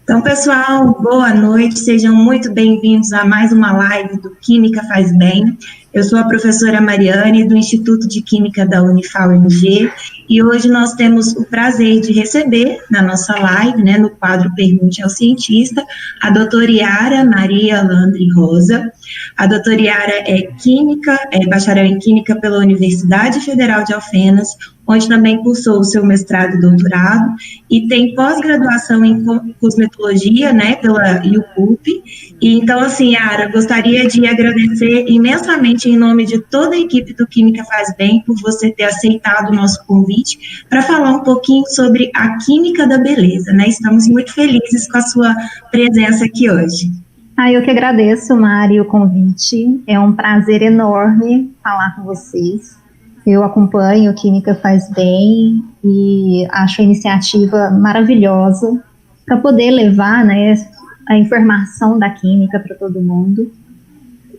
Então, pessoal, boa noite, sejam muito bem-vindos a mais uma live do Química Faz Bem. Eu sou a professora Mariane, do Instituto de Química da Unifal-MG, e hoje nós temos o prazer de receber na nossa live, no quadro Pergunte ao Cientista, a doutora Yara Maria Landry Rosa. A doutora Yara é bacharel em Química pela Universidade Federal de Alfenas, onde também cursou o seu mestrado e doutorado, e tem pós-graduação em cosmetologia, pela UPUP. E então, assim, Yara, gostaria de agradecer imensamente em nome de toda a equipe do Química Faz Bem por você ter aceitado o nosso convite para falar um pouquinho sobre a química da beleza, Estamos muito felizes com a sua presença aqui hoje. Eu que agradeço, Mari, o convite. É um prazer enorme falar com vocês. Eu acompanho o Química Faz Bem e acho a iniciativa maravilhosa para poder levar a informação da química para todo mundo.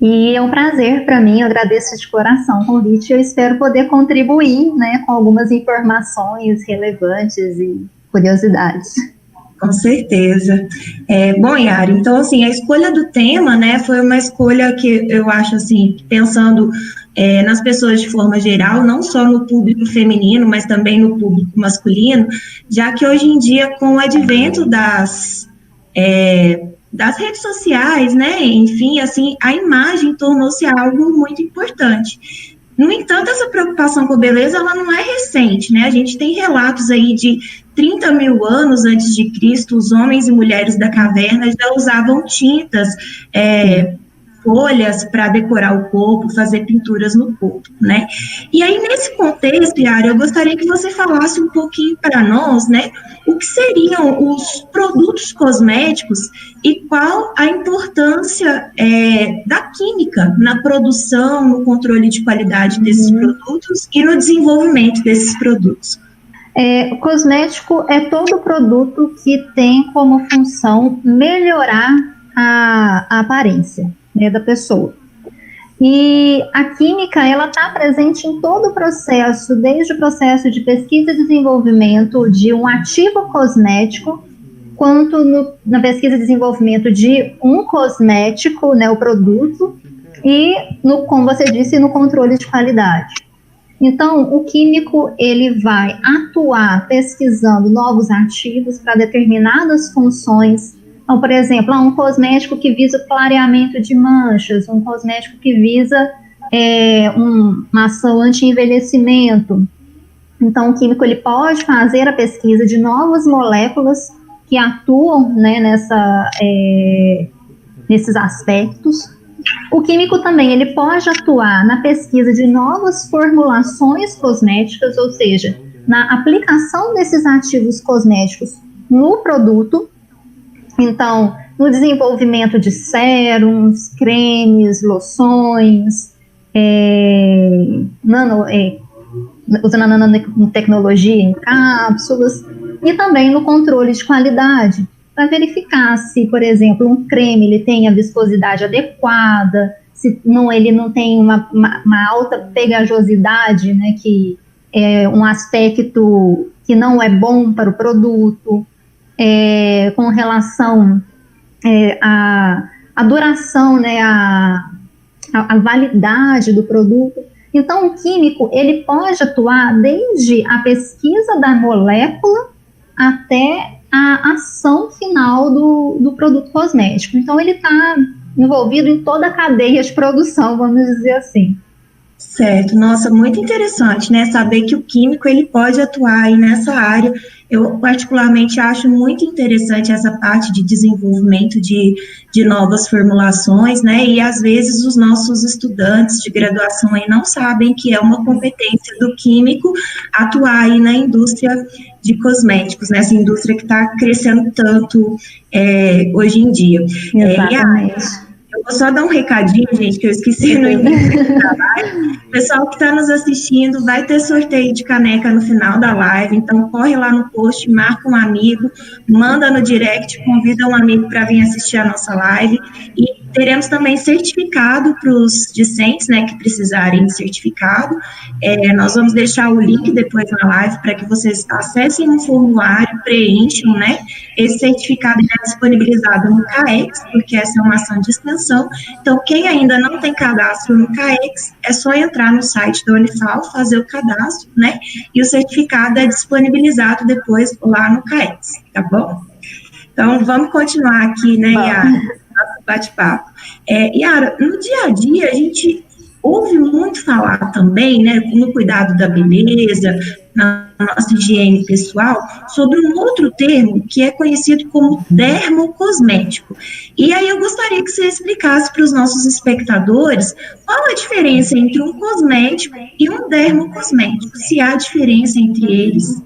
E é um prazer para mim, eu agradeço de coração o convite. Eu espero poder contribuir com algumas informações relevantes e curiosidades. Com certeza. Bom, Yara, então, assim, a escolha do tema, foi uma escolha que eu acho, assim, pensando nas pessoas de forma geral, não só no público feminino, mas também no público masculino, já que hoje em dia, com o advento das redes sociais, enfim, assim, a imagem tornou-se algo muito importante. No entanto, essa preocupação com a beleza, ela não é recente, A gente tem relatos aí de 30 mil anos antes de Cristo, os homens e mulheres da caverna já usavam tintas, folhas para decorar o corpo, fazer pinturas no corpo, E aí, nesse contexto, Yara, eu gostaria que você falasse um pouquinho para nós, o que seriam os produtos cosméticos e qual a importância da química na produção, no controle de qualidade desses produtos e no desenvolvimento desses produtos. O cosmético é todo produto que tem como função melhorar a aparência da pessoa. E a química, ela está presente em todo o processo, desde o processo de pesquisa e desenvolvimento de um ativo cosmético, quanto na pesquisa e desenvolvimento de um cosmético, o produto, e, como você disse, no controle de qualidade. Então, o químico, ele vai atuar pesquisando novos ativos para determinadas funções. Então, por exemplo, um cosmético que visa o clareamento de manchas, um cosmético que visa uma ação anti-envelhecimento. Então, o químico, ele pode fazer a pesquisa de novas moléculas que atuam nesses aspectos. O químico também, ele pode atuar na pesquisa de novas formulações cosméticas, ou seja, na aplicação desses ativos cosméticos no produto. Então, no desenvolvimento de sérums, cremes, loções, usando a nanotecnologia em cápsulas, e também no controle de qualidade, para verificar se, por exemplo, um creme ele tem a viscosidade adequada, se ele não tem uma alta pegajosidade, que é um aspecto que não é bom para o produto, com relação à duração, a validade do produto. Então, o químico, ele pode atuar desde a pesquisa da molécula até a ação final do produto cosmético. Então, ele está envolvido em toda a cadeia de produção, vamos dizer assim. Certo, nossa, muito interessante, saber que o químico, ele pode atuar aí nessa área. Eu, particularmente, acho muito interessante essa parte de desenvolvimento de novas formulações, e às vezes os nossos estudantes de graduação aí não sabem que é uma competência do químico atuar aí na indústria de cosméticos, essa indústria que está crescendo tanto hoje em dia. Exatamente. Eu vou só dar um recadinho, gente, que eu esqueci no início da live. O pessoal que está nos assistindo vai ter sorteio de caneca no final da live, então corre lá no post, marca um amigo, manda no direct, convida um amigo para vir assistir a nossa live. E Teremos também certificado para os discentes, né, que precisarem de certificado. Nós vamos deixar o link depois na live para que vocês acessem um formulário, preencham, né? Esse certificado é disponibilizado no CAEX, porque essa é uma ação de extensão. Então, quem ainda não tem cadastro no CAEX, é só entrar no site da Unifal, fazer o cadastro, né? E o certificado é disponibilizado depois lá no CAEX, tá bom? Então, vamos continuar aqui, né, Yara, nosso bate-papo. Yara, no dia a dia, a gente ouve muito falar também, né, no cuidado da beleza, na nossa higiene pessoal, sobre um outro termo que é conhecido como dermocosmético. E aí eu gostaria que você explicasse para os nossos espectadores qual a diferença entre um cosmético e um dermocosmético, se há diferença entre eles.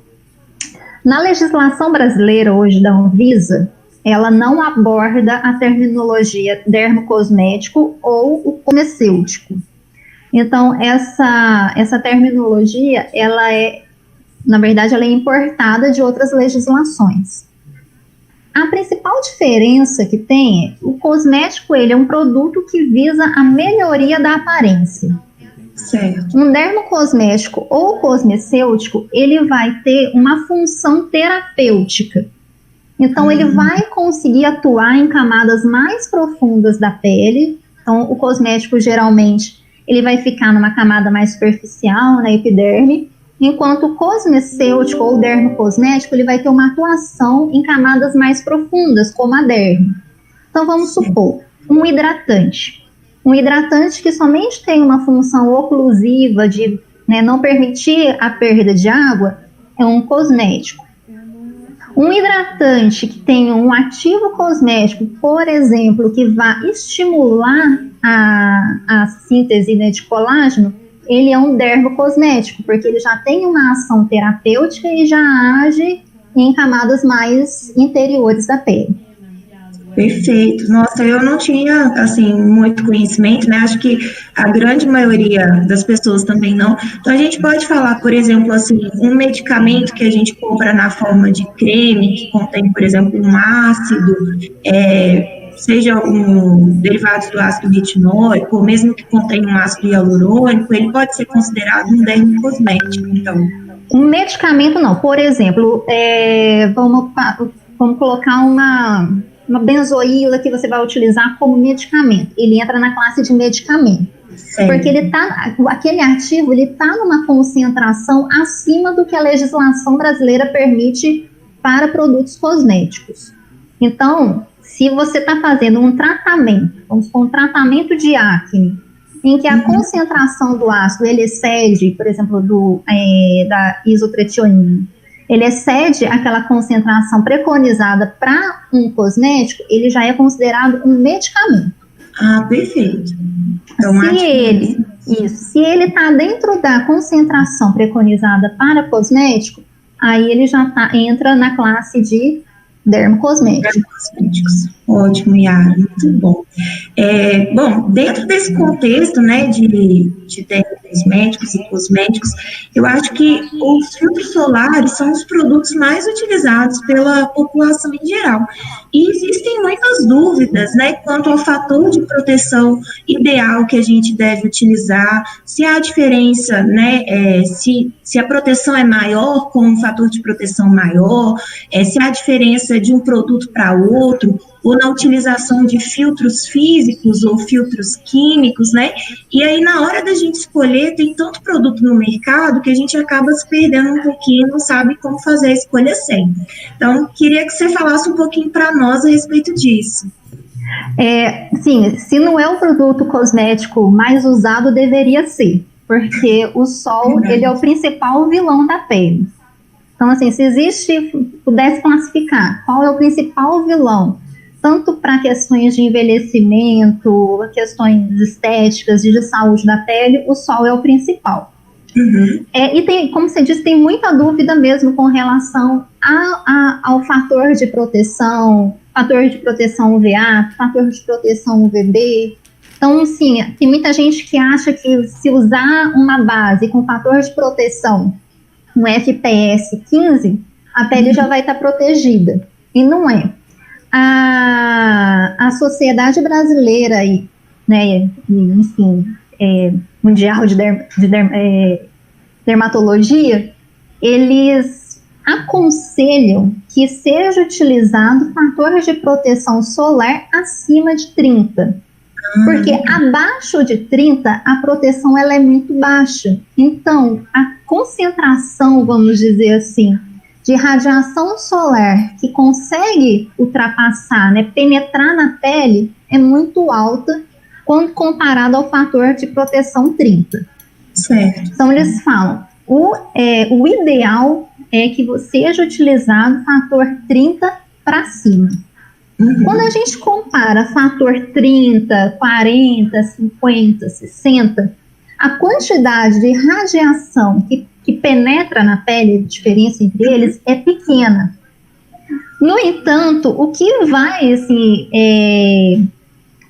Na legislação brasileira hoje da Anvisa, ela não aborda a terminologia dermocosmético ou o cosmecêutico. Então, essa terminologia, na verdade, ela é importada de outras legislações. A principal diferença que tem é o cosmético, ele é um produto que visa a melhoria da aparência. Certo. Um dermocosmético ou cosmecêutico, ele vai ter uma função terapêutica. Então, ele vai conseguir atuar em camadas mais profundas da pele. Então, o cosmético, geralmente, ele vai ficar numa camada mais superficial, na epiderme, enquanto o cosmecêutico ou dermocosmético, ele vai ter uma atuação em camadas mais profundas, como a derme. Então, vamos supor, um hidratante. Um hidratante que somente tem uma função oclusiva de, né, não permitir a perda de água, é um cosmético. Um hidratante que tem um ativo cosmético, por exemplo, que vai estimular a síntese, né, de colágeno, ele é um dermocosmético, porque ele já tem uma ação terapêutica e já age em camadas mais interiores da pele. Perfeito. Nossa, eu não tinha, assim, muito conhecimento, né? Acho que a grande maioria das pessoas também não. Então, a gente pode falar, por exemplo, assim, um medicamento que a gente compra na forma de creme, que contém, por exemplo, um ácido, seja derivados do ácido retinóico, ou mesmo que contém um ácido hialurônico, ele pode ser considerado um dermocosmético, então. Um medicamento não. Por exemplo, vamos colocar uma benzoíla que você vai utilizar como medicamento. Ele entra na classe de medicamento. Certo. Porque aquele ativo está numa concentração acima do que a legislação brasileira permite para produtos cosméticos. Então, se você está fazendo um tratamento, vamos supor, um tratamento de acne, em que a concentração do ácido ele excede, por exemplo, da isotretionina, ele excede aquela concentração preconizada para um cosmético, ele já é considerado um medicamento. Ah, perfeito. Então, se ele está dentro da concentração preconizada para cosmético, aí ele já entra na classe de dermocosméticos. Ótimo, Yara, muito bom. Bom, dentro desse contexto, né, de dermocosméticos e cosméticos, eu acho que os filtros solares são os produtos mais utilizados pela população em geral. E existem muitas dúvidas, né, quanto ao fator de proteção ideal que a gente deve utilizar, se há diferença, né, se a proteção é maior com um fator de proteção maior, se há diferença de um produto para outro, ou na utilização de filtros físicos ou filtros químicos, né? E aí, na hora da gente escolher, tem tanto produto no mercado que a gente acaba se perdendo um pouquinho, não sabe como fazer a escolha certa. Então, queria que você falasse um pouquinho para nós a respeito disso. Sim, se não é o produto cosmético mais usado, deveria ser, porque o sol, ele é o principal vilão da pele. Então, assim, se pudesse classificar qual é o principal vilão, tanto para questões de envelhecimento, questões estéticas e de saúde da pele, o sol é o principal. E tem, como você disse, tem muita dúvida mesmo com relação ao fator de proteção UVA, fator de proteção UVB. Então, assim, tem muita gente que acha que se usar uma base com fator de proteção, um FPS 15, a pele já vai estar protegida. E não é. A a Sociedade Brasileira e, né, enfim, Mundial de Dermatologia, eles aconselham que seja utilizado fator de proteção solar acima de 30. Porque abaixo de 30, a proteção ela é muito baixa. Então, a concentração, vamos dizer assim, de radiação solar que consegue ultrapassar, né, penetrar na pele, é muito alta quando comparado ao fator de proteção 30. Certo. Então, eles falam, o ideal é que seja utilizado fator 30 para cima. Quando a gente compara fator 30, 40, 50, 60, a quantidade de radiação que penetra na pele, a diferença entre eles, é pequena. No entanto, o que vai assim,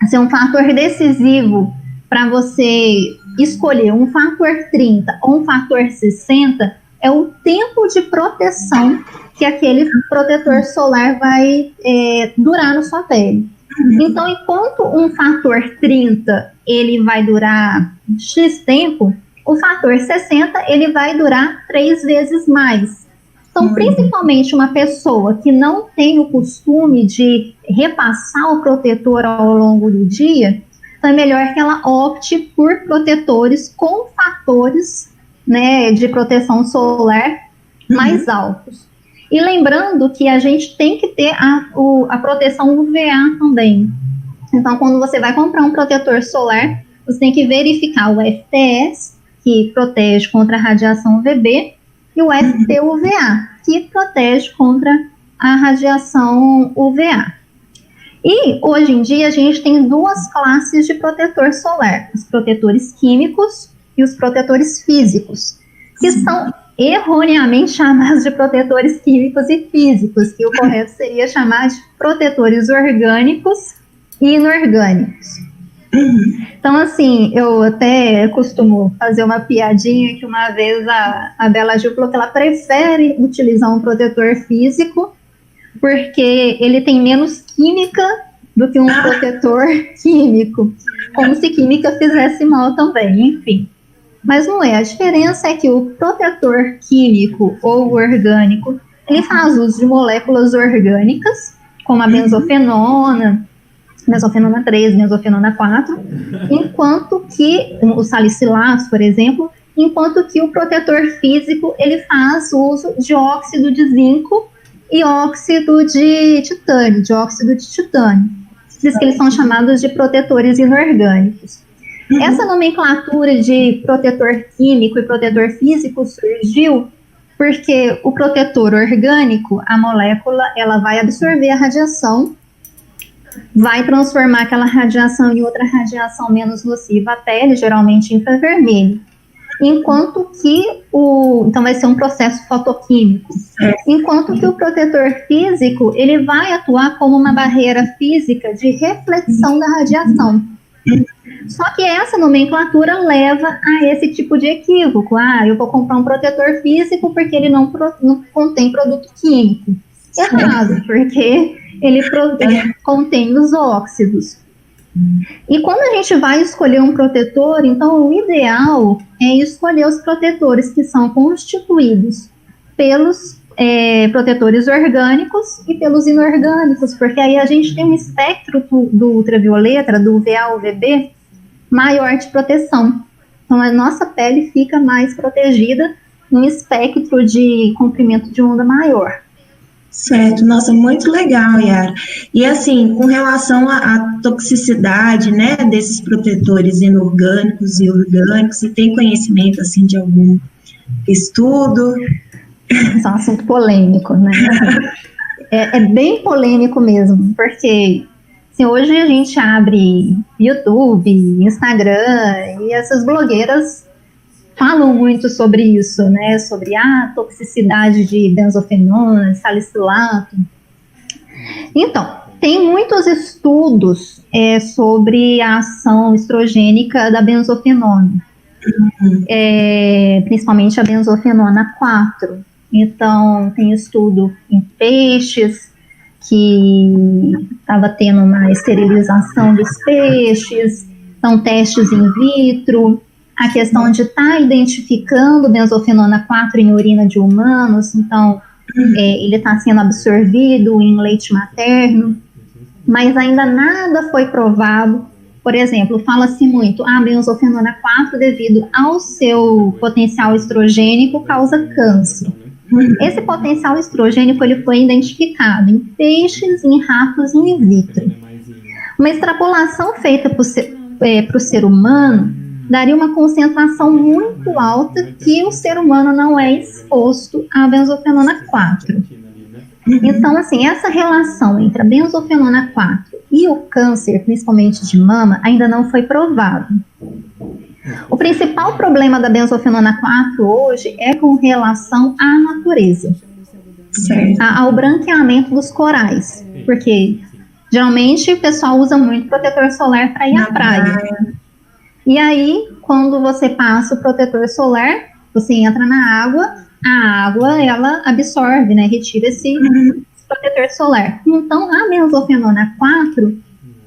ser um fator decisivo para você escolher um fator 30 ou um fator 60 é o tempo de proteção que aquele protetor solar vai durar na sua pele. Então, enquanto um fator 30 ele vai durar X tempo, o fator 60 ele vai durar 3 vezes mais. Então, principalmente uma pessoa que não tem o costume de repassar o protetor ao longo do dia, então é melhor que ela opte por protetores com fatores, né, de proteção solar mais altos. E lembrando que a gente tem que ter a proteção UVA também. Então, quando você vai comprar um protetor solar, você tem que verificar o FTS, que protege contra a radiação UVB, e o FPUVA, que protege contra a radiação UVA. E, hoje em dia, a gente tem 2 classes de protetor solar, os protetores químicos e os protetores físicos, que são erroneamente chamados de protetores químicos e físicos, que o correto seria chamar de protetores orgânicos e inorgânicos. Então, assim, eu até costumo fazer uma piadinha que uma vez a Bela Gil falou que ela prefere utilizar um protetor físico porque ele tem menos química do que um protetor químico, como se química fizesse mal também, enfim. Mas não é, a diferença é que o protetor químico ou orgânico, ele faz uso de moléculas orgânicas, como a benzofenona 3, benzofenona 4, enquanto que, o salicilato, por exemplo, enquanto que o protetor físico, ele faz uso de óxido de zinco e óxido de titânio, Por isso que eles são chamados de protetores inorgânicos. Essa nomenclatura de protetor químico e protetor físico surgiu porque o protetor orgânico, a molécula, ela vai absorver a radiação, vai transformar aquela radiação em outra radiação menos nociva à pele, geralmente infravermelho. Enquanto que então vai ser um processo fotoquímico. Enquanto que o protetor físico, ele vai atuar como uma barreira física de reflexão da radiação. Só que essa nomenclatura leva a esse tipo de equívoco. Eu vou comprar um protetor físico porque ele não contém produto químico. Errado, porque ele contém os óxidos. E quando a gente vai escolher um protetor, então o ideal é escolher os protetores que são constituídos pelos protetores orgânicos e pelos inorgânicos, porque aí a gente tem um espectro do ultravioleta, do UVA, UVB, maior de proteção. Então a nossa pele fica mais protegida num espectro de comprimento de onda maior. Certo, nossa, muito legal, Yara. E assim, com relação à toxicidade, né, desses protetores inorgânicos e orgânicos, você tem conhecimento, assim, de algum estudo? Isso é um assunto polêmico, né? É bem polêmico mesmo, porque assim, hoje a gente abre YouTube, Instagram, e essas blogueiras falam muito sobre isso, né? Sobre a toxicidade de benzofenona, salicilato. Então, tem muitos estudos sobre a ação estrogênica da benzofenona, principalmente a benzofenona 4. Então, tem estudo em peixes que estava tendo uma esterilização dos peixes, então testes in vitro, a questão de estar identificando benzofenona 4 em urina de humanos, então ele está sendo absorvido em leite materno, mas ainda nada foi provado. Por exemplo, fala-se muito, a benzofenona 4, devido ao seu potencial estrogênico, causa câncer. Esse potencial estrogênico ele foi identificado em peixes, em ratos e in vitro. Uma extrapolação feita para o ser humano daria uma concentração muito alta que o ser humano não é exposto à benzofenona 4. Então, assim, essa relação entre a benzofenona 4 e o câncer, principalmente de mama, ainda não foi provado. O principal problema da benzofenona 4 hoje é com relação à natureza, ao branqueamento dos corais, porque geralmente o pessoal usa muito protetor solar para ir à praia. E aí, quando você passa o protetor solar, você entra na água, a água ela absorve, né, retira esse protetor solar. Então, a benzofenona 4,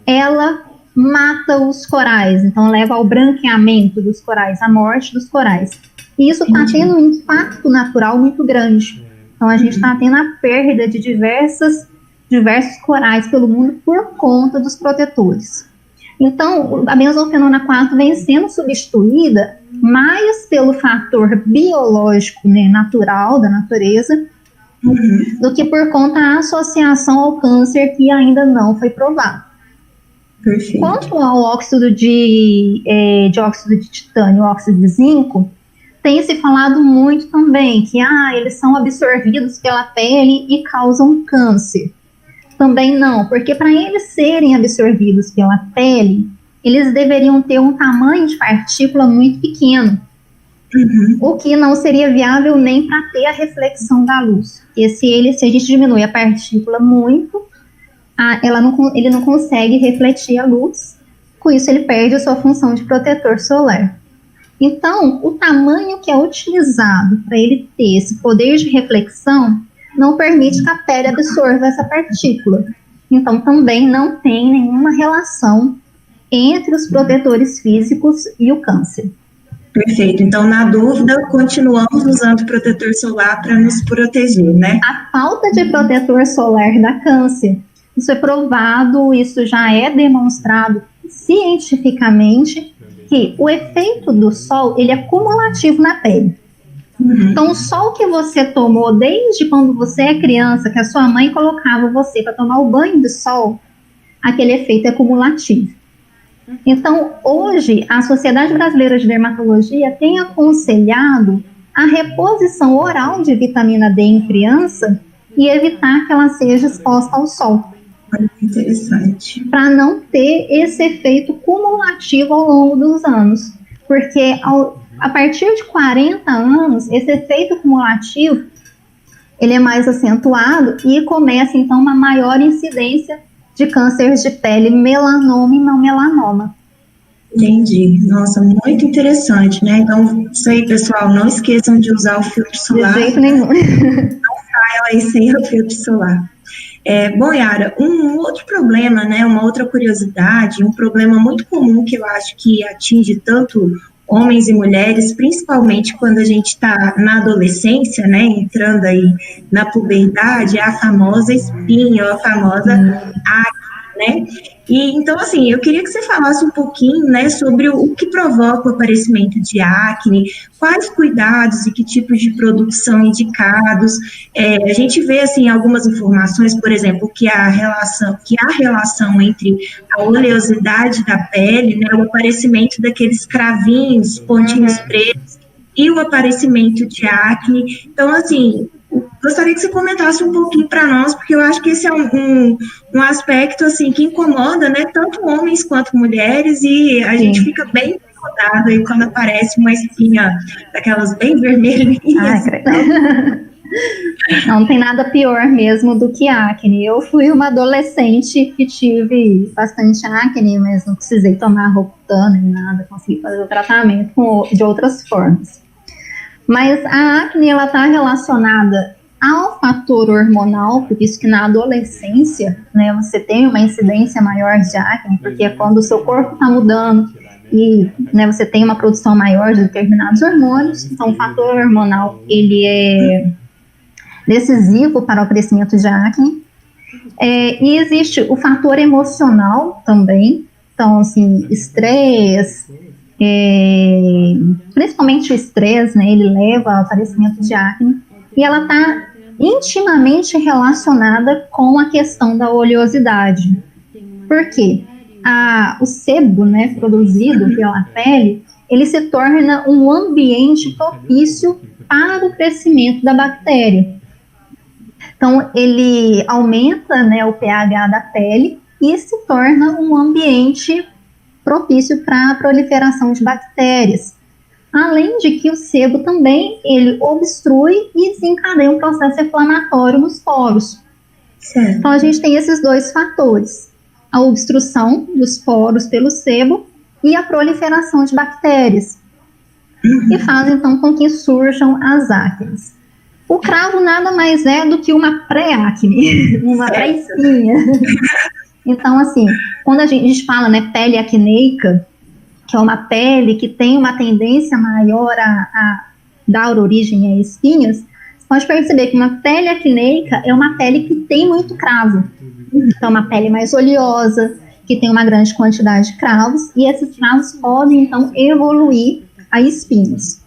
ela mata os corais, então leva ao branqueamento dos corais, à morte dos corais. E isso está tendo um impacto natural muito grande. Então, a gente está tendo a perda de diversos corais pelo mundo por conta dos protetores. Então, a benzofenona 4 vem sendo substituída mais pelo fator biológico, né, natural da natureza, do que por conta da associação ao câncer, que ainda não foi provado. Perfeito. Quanto ao óxido de dióxido de titânio, óxido de zinco, tem se falado muito também que eles são absorvidos pela pele e causam câncer. Também não, porque para eles serem absorvidos pela pele, eles deveriam ter um tamanho de partícula muito pequeno, o que não seria viável nem para ter a reflexão da luz. Porque se a gente diminui a partícula muito, ele não consegue refletir a luz, com isso ele perde a sua função de protetor solar. Então, o tamanho que é utilizado para ele ter esse poder de reflexão não permite que a pele absorva essa partícula. Então, também não tem nenhuma relação entre os protetores físicos e o câncer. Perfeito. Então, na dúvida, continuamos usando protetor solar para nos proteger, né? A falta de protetor solar dá câncer. Isso é provado, isso já é demonstrado cientificamente, que o efeito do sol, ele é cumulativo na pele. Então, o sol que você tomou desde quando você é criança, que a sua mãe colocava você para tomar o banho de sol, aquele efeito é cumulativo. Então, hoje, a Sociedade Brasileira de Dermatologia tem aconselhado a reposição oral de vitamina D em criança e evitar que ela seja exposta ao sol. Interessante. Para não ter esse efeito cumulativo ao longo dos anos. Porque a partir de 40 anos, esse efeito cumulativo, ele é mais acentuado e começa, então, uma maior incidência de cânceres de pele, melanoma e não melanoma. Entendi. Nossa, muito interessante, né? Então, isso aí, pessoal, não esqueçam de usar o filtro solar. De jeito nenhum. Não saiam aí sem o filtro solar. Bom, Yara, um outro problema, né, uma outra curiosidade, um problema muito comum que eu acho que atinge tanto homens e mulheres, principalmente quando a gente está na adolescência, né, entrando aí na puberdade, é a famosa espinha, a famosa acne, né? E então, assim, eu queria que você falasse um pouquinho, né, sobre o que provoca o aparecimento de acne, quais cuidados e que tipos de produtos são indicados. A gente vê, assim, algumas informações, por exemplo, que há relação entre a oleosidade da pele, né, o aparecimento daqueles cravinhos, pontinhos pretos, e o aparecimento de acne. Então, assim, gostaria que você comentasse um pouquinho para nós, porque eu acho que esse é um aspecto, assim, que incomoda, né, tanto homens quanto mulheres, e a gente fica bem incomodado aí quando aparece uma espinha daquelas bem vermelhinhas. Não tem nada pior mesmo do que acne. Eu fui uma adolescente que tive bastante acne, mas não precisei tomar Roacutan nem nada, consegui fazer o tratamento de outras formas. Mas a acne, ela está relacionada ao fator hormonal, por isso que na adolescência, né, você tem uma incidência maior de acne, porque é quando o seu corpo está mudando e, né, você tem uma produção maior de determinados hormônios, então o fator hormonal, ele é decisivo para o crescimento de acne. E existe o fator emocional também, então, assim, estresse, principalmente o estresse, né, ele leva ao aparecimento de acne, e ela está intimamente relacionada com a questão da oleosidade. Por quê? O sebo, né, produzido pela pele, ele se torna um ambiente propício para o crescimento da bactéria. Então, ele aumenta, né, o pH da pele e se torna um ambiente propício para a proliferação de bactérias. Além de que o sebo também, ele obstrui e desencadeia um processo inflamatório nos poros. Certo. Então, a gente tem esses dois fatores. A obstrução dos poros pelo sebo e a proliferação de bactérias. Que faz, então, com que surjam as acnes. O cravo nada mais é do que uma pré-acne, uma pré-espinha. Então, assim, quando a gente fala, né, pele acneica, que é uma pele que tem uma tendência maior a dar origem a espinhas, você pode perceber que uma pele acneica é uma pele que tem muito cravo. Então, uma pele mais oleosa, que tem uma grande quantidade de cravos, e esses cravos podem, então, evoluir a espinhas.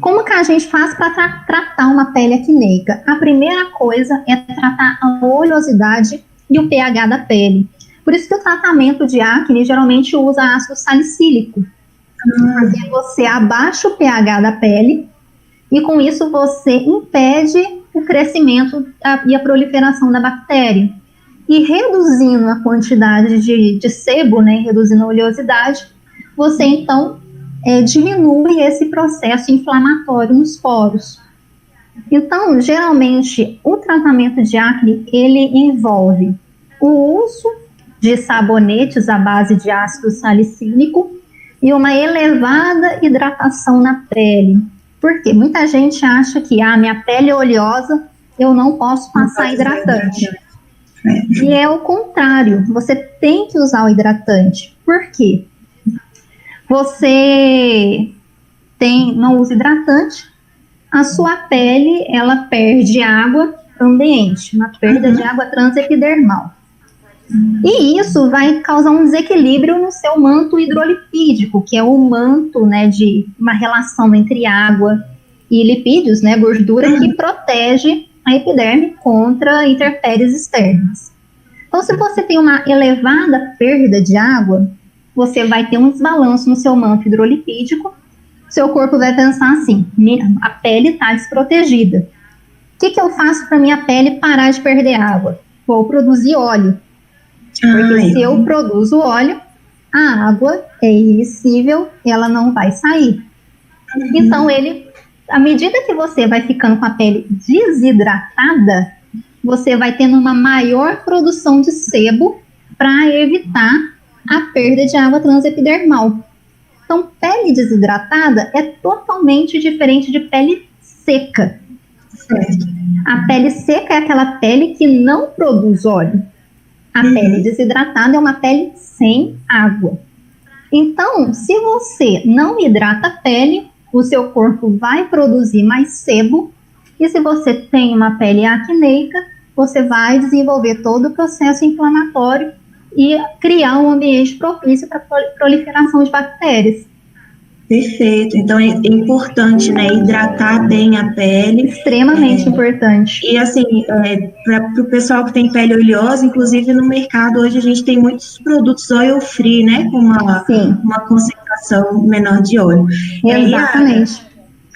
Como que a gente faz para tratar uma pele acneica? A primeira coisa é tratar a oleosidade e o pH da pele. Por isso que o tratamento de acne geralmente usa ácido salicílico. Porque você abaixa o pH da pele e com isso você impede o crescimento e a proliferação da bactéria. E reduzindo a quantidade de sebo, né, reduzindo a oleosidade, você então diminui esse processo inflamatório nos poros. Então, geralmente, o tratamento de acne, ele envolve o uso de sabonetes à base de ácido salicílico e uma elevada hidratação na pele. Por quê? Muita gente acha que minha pele é oleosa, eu não posso passar hidratante. E é o contrário, você tem que usar o hidratante. Por quê? Você não usa hidratante, a sua pele, ela perde água para o ambiente, uma perda de água transepidermal. E isso vai causar um desequilíbrio no seu manto hidrolipídico, que é o manto, né, de uma relação entre água e lipídios, né, gordura, que protege a epiderme contra intempéries externas. Então, se você tem uma elevada perda de água, você vai ter um desbalanço no seu manto hidrolipídico, seu corpo vai pensar assim, a pele está desprotegida. O que eu faço para minha pele parar de perder água? Vou produzir óleo. Porque se eu produzo óleo, a água é irresistível, ela não vai sair. Então, à medida que você vai ficando com a pele desidratada, você vai tendo uma maior produção de sebo para evitar a perda de água transepidermal. Então, pele desidratada é totalmente diferente de pele seca. Certo. A pele seca é aquela pele que não produz óleo. A pele desidratada é uma pele sem água. Então, se você não hidrata a pele, o seu corpo vai produzir mais sebo, e se você tem uma pele acneica, você vai desenvolver todo o processo inflamatório e criar um ambiente propício para a proliferação de bactérias. Perfeito. Então é importante, né, hidratar bem a pele. Extremamente importante. E assim, para o pessoal que tem pele oleosa, inclusive no mercado hoje a gente tem muitos produtos oil free, né, com uma concentração menor de óleo. Exatamente.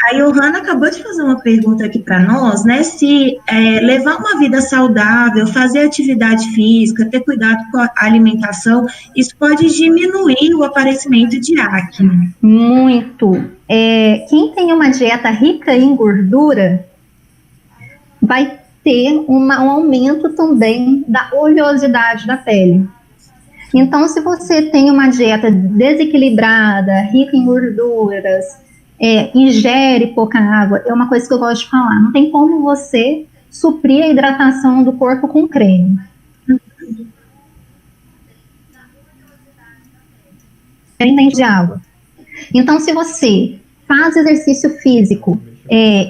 A Johanna acabou de fazer uma pergunta aqui para nós, né? Se levar uma vida saudável, fazer atividade física, ter cuidado com a alimentação, isso pode diminuir o aparecimento de acne. Muito. Quem tem uma dieta rica em gordura vai ter um aumento também da oleosidade da pele. Então, se você tem uma dieta desequilibrada, rica em gorduras, ingere pouca água, é uma coisa que eu gosto de falar. Não tem como você suprir a hidratação do corpo com creme. Entende de água. Então, se você faz exercício físico,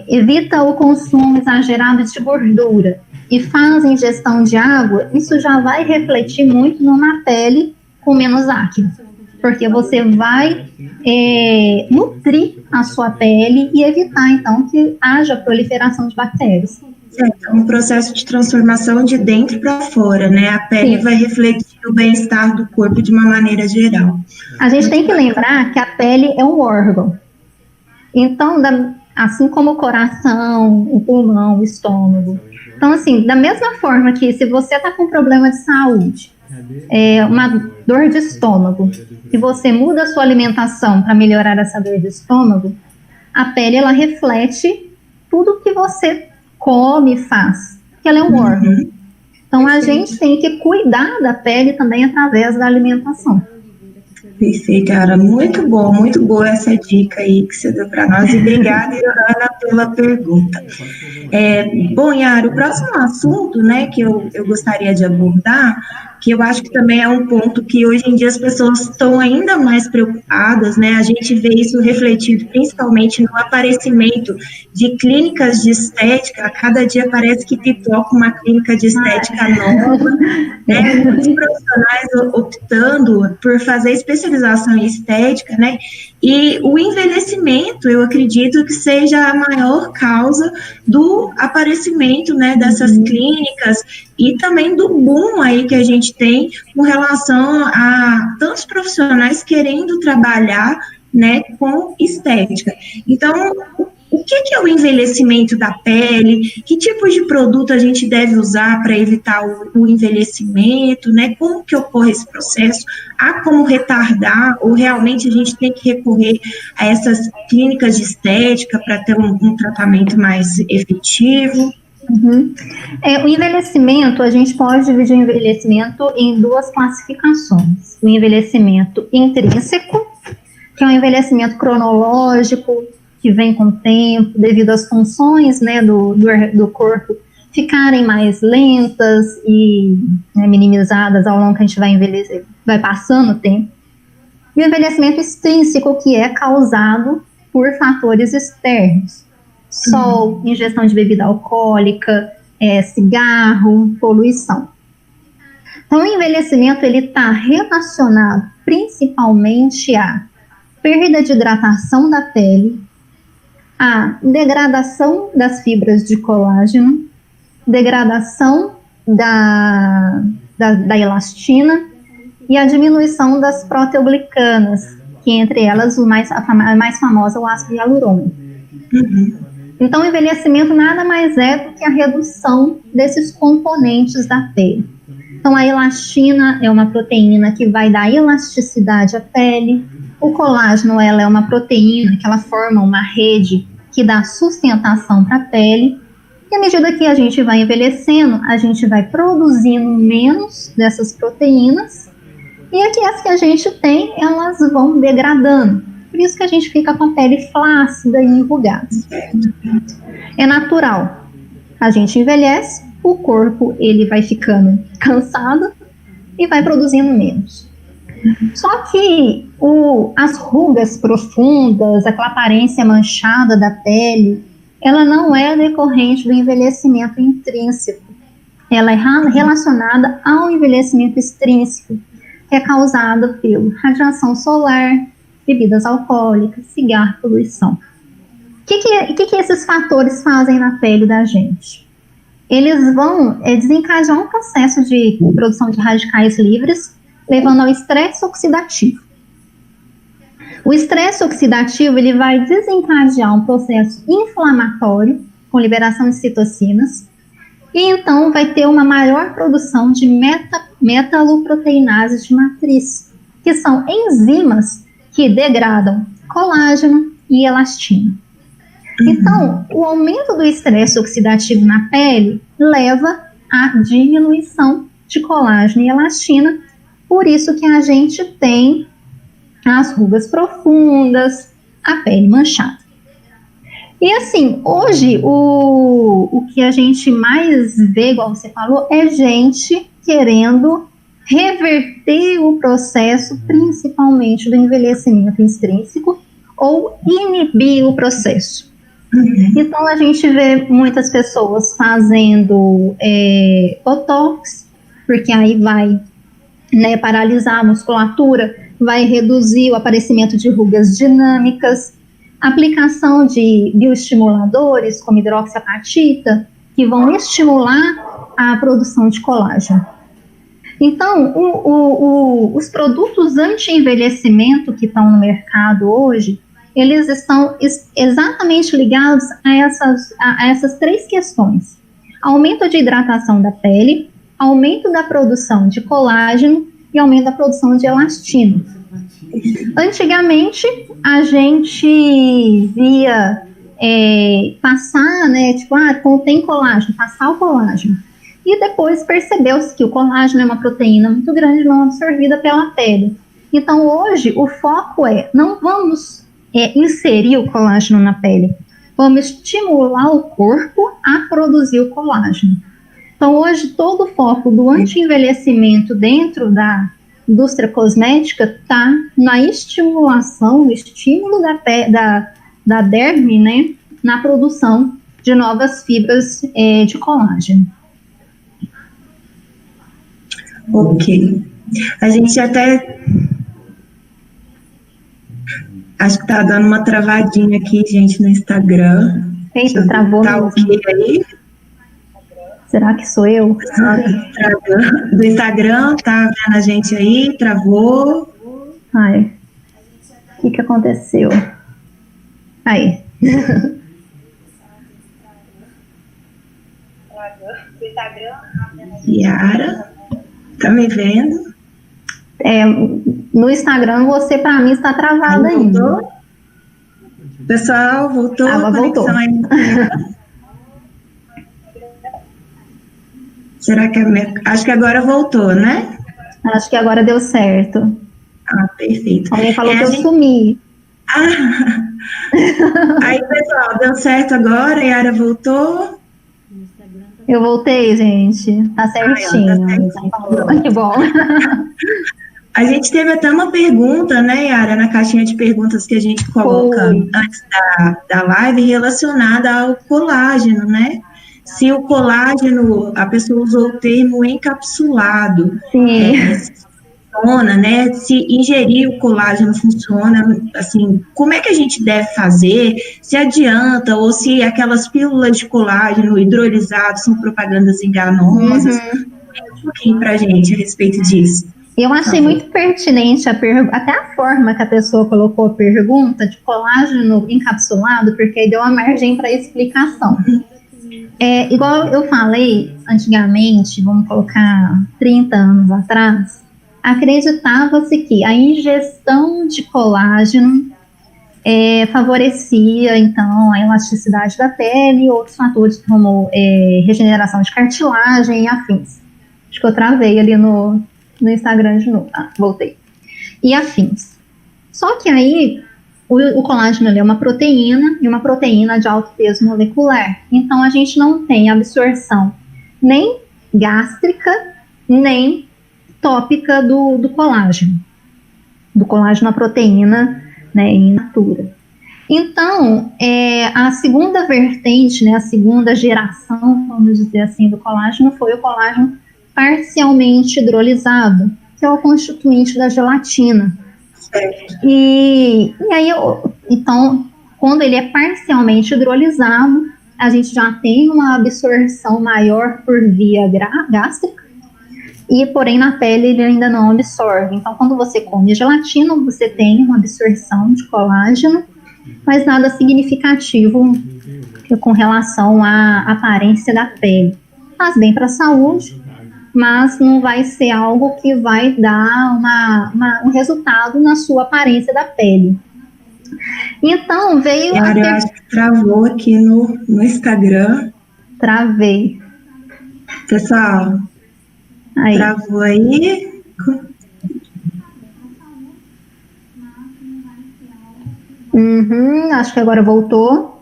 evita o consumo exagerado de gordura e faz ingestão de água, isso já vai refletir muito numa pele com menos acne, porque você vai nutrir a sua pele e evitar, então, que haja proliferação de bactérias. É um processo de transformação de dentro para fora, né? A pele vai refletir o bem-estar do corpo de uma maneira geral. A gente tem que lembrar que a pele é um órgão. Então, assim como o coração, o pulmão, o estômago. Então, assim, da mesma forma que se você está com problema de saúde, uma dor de estômago, e você muda a sua alimentação para melhorar essa dor de estômago, a pele, ela reflete tudo que você come e faz, porque ela é um órgão. Então, a gente tem que cuidar da pele também através da alimentação. Perfeito, cara. Muito boa essa dica aí que você deu para nós. E obrigada, Ana, pela pergunta. Bom, Yara, o próximo assunto, né, que eu gostaria de abordar, que eu acho que também é um ponto que hoje em dia as pessoas estão ainda mais preocupadas, né? A gente vê isso refletido principalmente no aparecimento de clínicas de estética. A cada dia parece que pipoca uma clínica de estética nova, né? Muitos profissionais optando por fazer especialização em estética, né? E o envelhecimento, eu acredito que seja a maior causa do aparecimento, né, dessas clínicas e também do boom aí que a gente tem com relação a tantos profissionais querendo trabalhar, né, com estética. Então, o que é o envelhecimento da pele? Que tipo de produto a gente deve usar para evitar o envelhecimento, né? Como que ocorre esse processo? Há como retardar ou realmente a gente tem que recorrer a essas clínicas de estética para ter um tratamento mais efetivo? O envelhecimento, a gente pode dividir o envelhecimento em duas classificações. O envelhecimento intrínseco, que é um envelhecimento cronológico, que vem com o tempo, devido às funções, né, do corpo ficarem mais lentas e, né, minimizadas ao longo que a gente vai envelhecer, vai passando o tempo. E o envelhecimento extrínseco, que é causado por fatores externos. Sol, ingestão de bebida alcoólica, cigarro, poluição. Então, o envelhecimento está relacionado principalmente à perda de hidratação da pele, a degradação das fibras de colágeno, degradação da elastina e a diminuição das proteoglicanas, que entre elas a mais famosa é o ácido hialurônico. Então, o envelhecimento nada mais é do que a redução desses componentes da pele. Então, a elastina é uma proteína que vai dar elasticidade à pele. O colágeno, ela é uma proteína que ela forma uma rede que dá sustentação para a pele. E à medida que a gente vai envelhecendo, a gente vai produzindo menos dessas proteínas. E aqui as que a gente tem, elas vão degradando. Por isso que a gente fica com a pele flácida e enrugada. É natural. A gente envelhece, o corpo ele vai ficando cansado e vai produzindo menos. Só que as rugas profundas, aquela aparência manchada da pele, ela não é decorrente do envelhecimento intrínseco. Ela é relacionada ao envelhecimento extrínseco, que é causado pela radiação solar, bebidas alcoólicas, cigarro, poluição. O que esses fatores fazem na pele da gente? Eles vão desencadear um processo de produção de radicais livres, levando ao estresse oxidativo. O estresse oxidativo ele vai desencadear um processo inflamatório, com liberação de citocinas, e então vai ter uma maior produção de metaloproteinases de matriz, que são enzimas que degradam colágeno e elastina. Então, o aumento do estresse oxidativo na pele leva à diminuição de colágeno e elastina, por isso que a gente tem as rugas profundas, a pele manchada. E assim, hoje o que a gente mais vê, igual você falou, é gente querendo reverter o processo, principalmente do envelhecimento intrínseco, ou inibir o processo. Então a gente vê muitas pessoas fazendo botox, porque aí vai, né, paralisar a musculatura, vai reduzir o aparecimento de rugas dinâmicas, aplicação de bioestimuladores, como hidroxiapatita, que vão estimular a produção de colágeno. Então, os produtos anti-envelhecimento que estão no mercado hoje, eles estão exatamente ligados a essas três questões: aumento de hidratação da pele, aumento da produção de colágeno e aumento da produção de elastina. Antigamente, a gente via passar, né, tipo, contém colágeno, passar o colágeno. E depois percebeu-se que o colágeno é uma proteína muito grande, não absorvida pela pele. Então, hoje, o foco não vamos inserir o colágeno na pele, vamos estimular o corpo a produzir o colágeno. Então, hoje, todo o foco do anti-envelhecimento dentro da indústria cosmética está na estimulação, no estímulo da derme, né, na produção de novas fibras de colágeno. Ok. A gente até... Acho que tá dando uma travadinha aqui, gente, no Instagram. Eita, travou tá mesmo. Ok aí? Será que sou eu? Do Instagram, tá vendo a gente aí? Travou. Ai, o que aconteceu? Aí. Yara, tá me vendo? No Instagram, você, para mim, está travada ainda. Pessoal, voltou? Agora voltou. Será que acho que agora voltou, né? Acho que agora deu certo. Ah, perfeito. Alguém falou que eu sumi. Aí, pessoal, deu certo agora? A Yara voltou? Eu voltei, gente. Tá certinho. Que bom. A gente teve até uma pergunta, né, Yara, na caixinha de perguntas que a gente coloca antes da live, relacionada ao colágeno, né? Se o colágeno, a pessoa usou o termo encapsulado. Sim. Funciona, né? Se ingerir o colágeno funciona, assim, como é que a gente deve fazer? Se adianta, ou se aquelas pílulas de colágeno hidrolisado são propagandas enganosas? Um pouquinho pra gente a respeito disso. Eu achei muito pertinente até a forma que a pessoa colocou a pergunta de colágeno encapsulado, porque aí deu uma margem para explicação. Igual eu falei antigamente, vamos colocar 30 anos atrás, acreditava-se que a ingestão de colágeno favorecia, então, a elasticidade da pele e outros fatores como regeneração de cartilagem e afins. Acho que eu travei ali no Instagram de novo. Voltei. E afins. Só que aí, o colágeno é uma proteína, e uma proteína de alto peso molecular. Então, a gente não tem absorção nem gástrica, nem tópica do colágeno. Do colágeno, a proteína, né, in natura. Então, a segunda vertente, né, a segunda geração, vamos dizer assim, do colágeno foi o colágeno parcialmente hidrolisado, que é o constituinte da gelatina. E aí, então, quando ele é parcialmente hidrolisado, a gente já tem uma absorção maior por via gástrica, e porém na pele ele ainda não absorve. Então, quando você come gelatina, você tem uma absorção de colágeno, mas nada significativo com relação à aparência da pele. Faz bem para a saúde, mas não vai ser algo que vai dar um resultado na sua aparência da pele. Então, veio... Eu acho que travou aqui no Instagram. Travei. Pessoal, aí. Travou aí. Acho que agora voltou.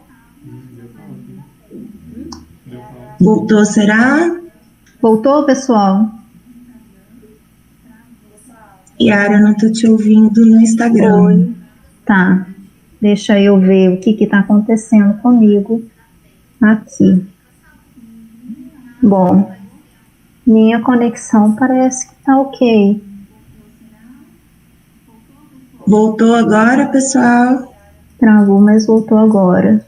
Voltou, será? Voltou, pessoal? Yara, não estou te ouvindo no Instagram. Oi. Tá. Deixa eu ver o que está acontecendo comigo aqui. Bom, minha conexão parece que está ok. Voltou agora, pessoal? Travou, mas voltou agora.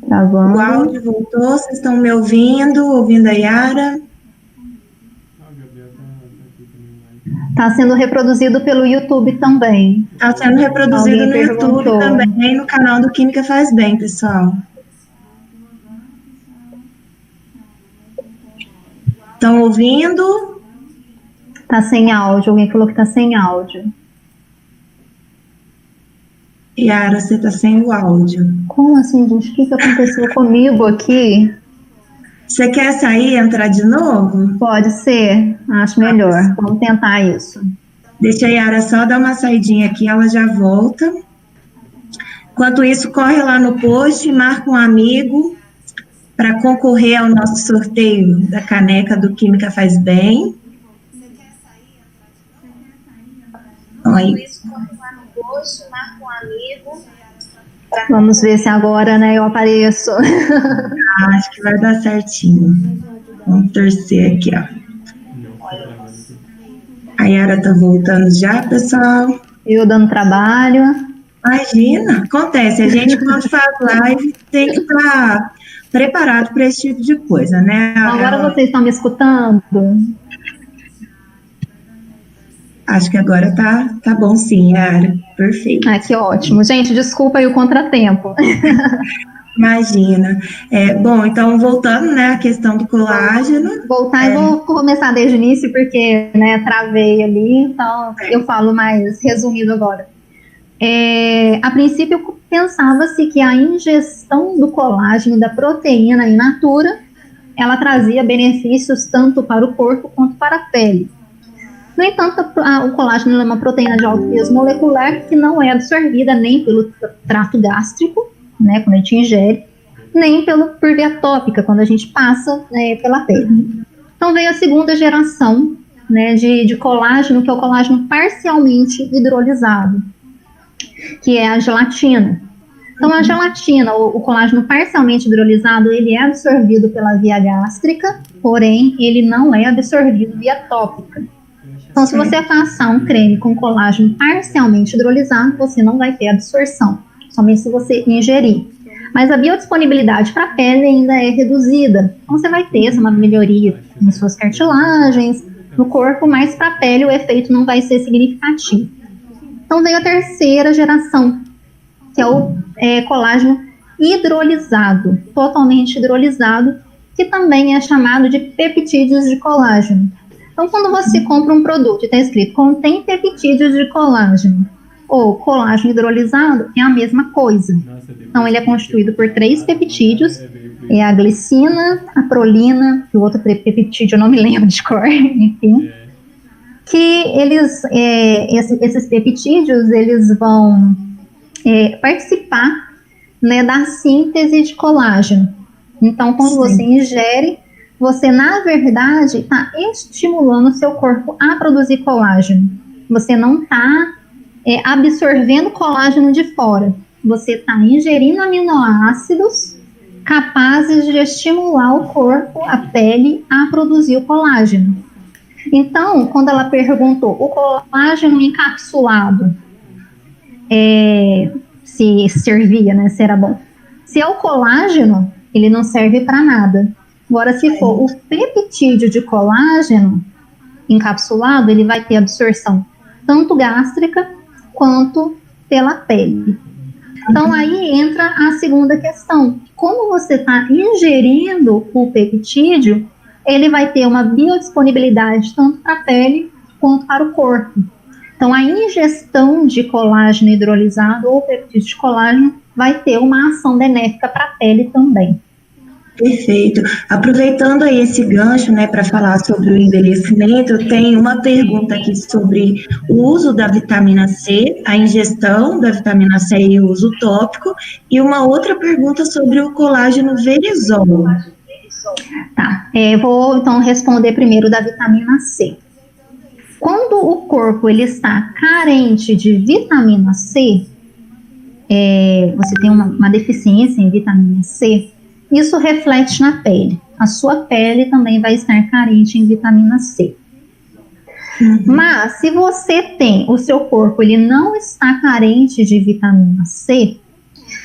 Travando. O áudio voltou, vocês estão me ouvindo a Yara? Está sendo reproduzido pelo YouTube também. Está sendo reproduzido Alguém no YouTube também, no canal do Química Faz Bem, pessoal. Estão ouvindo? Está sem áudio, alguém falou que está sem áudio. Yara, você está sem o áudio. Como assim, gente? O que aconteceu comigo aqui? Você quer sair e entrar de novo? Pode ser, acho melhor. Vamos tentar isso. Deixa a Yara só dar uma saidinha aqui, ela já volta. Enquanto isso, corre lá no post, marca um amigo para concorrer ao nosso sorteio da caneca do Química Faz Bem. Oi. Vamos ver se agora, né, eu apareço. Acho que vai dar certinho. Vamos torcer aqui, ó. A Yara tá voltando já, pessoal. Eu dando trabalho. Imagina, acontece. A gente, quando faz live, tem que estar preparado para esse tipo de coisa, né? Agora vocês estão me escutando? Acho que agora tá bom sim, Yara. Perfeito. Ah, que ótimo. Gente, desculpa aí o contratempo. Imagina. Bom, então, voltando, né, à questão do colágeno. Eu vou começar desde o início, porque, né, travei ali, então eu falo mais resumido agora. A princípio, pensava-se que a ingestão do colágeno, da proteína in natura, ela trazia benefícios tanto para o corpo quanto para a pele. No entanto, o colágeno é uma proteína de alto peso molecular que não é absorvida nem pelo trato gástrico, né, quando a gente ingere, nem por via tópica, quando a gente passa, né, pela pele. Então veio a segunda geração, né, de colágeno, que é o colágeno parcialmente hidrolisado, que é a gelatina. Então a gelatina, o colágeno parcialmente hidrolisado, ele é absorvido pela via gástrica, porém ele não é absorvido via tópica. Então, se você passar um creme com colágeno parcialmente hidrolisado, você não vai ter absorção, somente se você ingerir. Mas a biodisponibilidade para a pele ainda é reduzida. Então, você vai ter uma melhoria em suas cartilagens, no corpo, mas para a pele o efeito não vai ser significativo. Então, veio a terceira geração, que é o colágeno hidrolisado, totalmente hidrolisado, que também é chamado de peptídeos de colágeno. Então, quando você compra um produto e está escrito contém peptídeos de colágeno ou colágeno hidrolisado, é a mesma coisa. Então, ele é constituído por 3 peptídeos, é a glicina, a prolina, que o outro peptídeo eu não me lembro de cor, enfim, que esses peptídeos, eles vão participar, né, da síntese de colágeno. Então, quando você ingere, você, na verdade, está estimulando o seu corpo a produzir colágeno. Você não está absorvendo colágeno de fora. Você está ingerindo aminoácidos capazes de estimular o corpo, a pele, a produzir o colágeno. Então, quando ela perguntou, o colágeno encapsulado se servia, né, se era bom. Se é o colágeno, ele não serve para nada. Agora, se for o peptídeo de colágeno encapsulado, ele vai ter absorção tanto gástrica quanto pela pele. Então, aí entra a segunda questão. Como você está ingerindo o peptídeo, ele vai ter uma biodisponibilidade tanto para a pele quanto para o corpo. Então, a ingestão de colágeno hidrolisado ou peptídeo de colágeno vai ter uma ação benéfica para a pele também. Perfeito. Aproveitando aí esse gancho, né, para falar sobre o envelhecimento, eu tenho uma pergunta aqui sobre o uso da vitamina C, a ingestão da vitamina C e o uso tópico, e uma outra pergunta sobre o colágeno verisol. Tá, vou então responder primeiro da vitamina C. Quando o corpo ele está carente de vitamina C, você tem uma deficiência em vitamina C, isso reflete na pele. A sua pele também vai estar carente em vitamina C. Mas se você tem, o seu corpo ele não está carente de vitamina C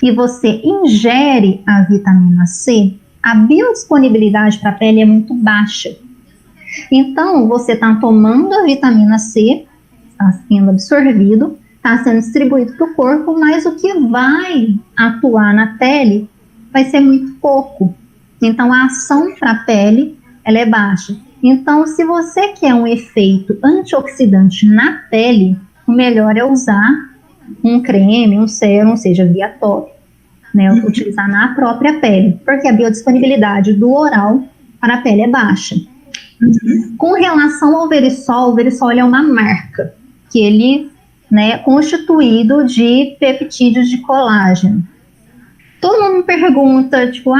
e você ingere a vitamina C, a biodisponibilidade para a pele é muito baixa. Então, você está tomando a vitamina C, está sendo absorvido, está sendo distribuído para o corpo, mas o que vai atuar na pele vai ser muito pouco. Então, a ação para a pele ela é baixa. Então, se você quer um efeito antioxidante na pele, o melhor é usar um creme, um sérum, seja via toque, né, utilizar na própria pele, porque a biodisponibilidade do oral para a pele é baixa. Com relação ao verisol, o verisol é uma marca, que ele é constituído de peptídeos de colágeno. Todo mundo me pergunta, tipo,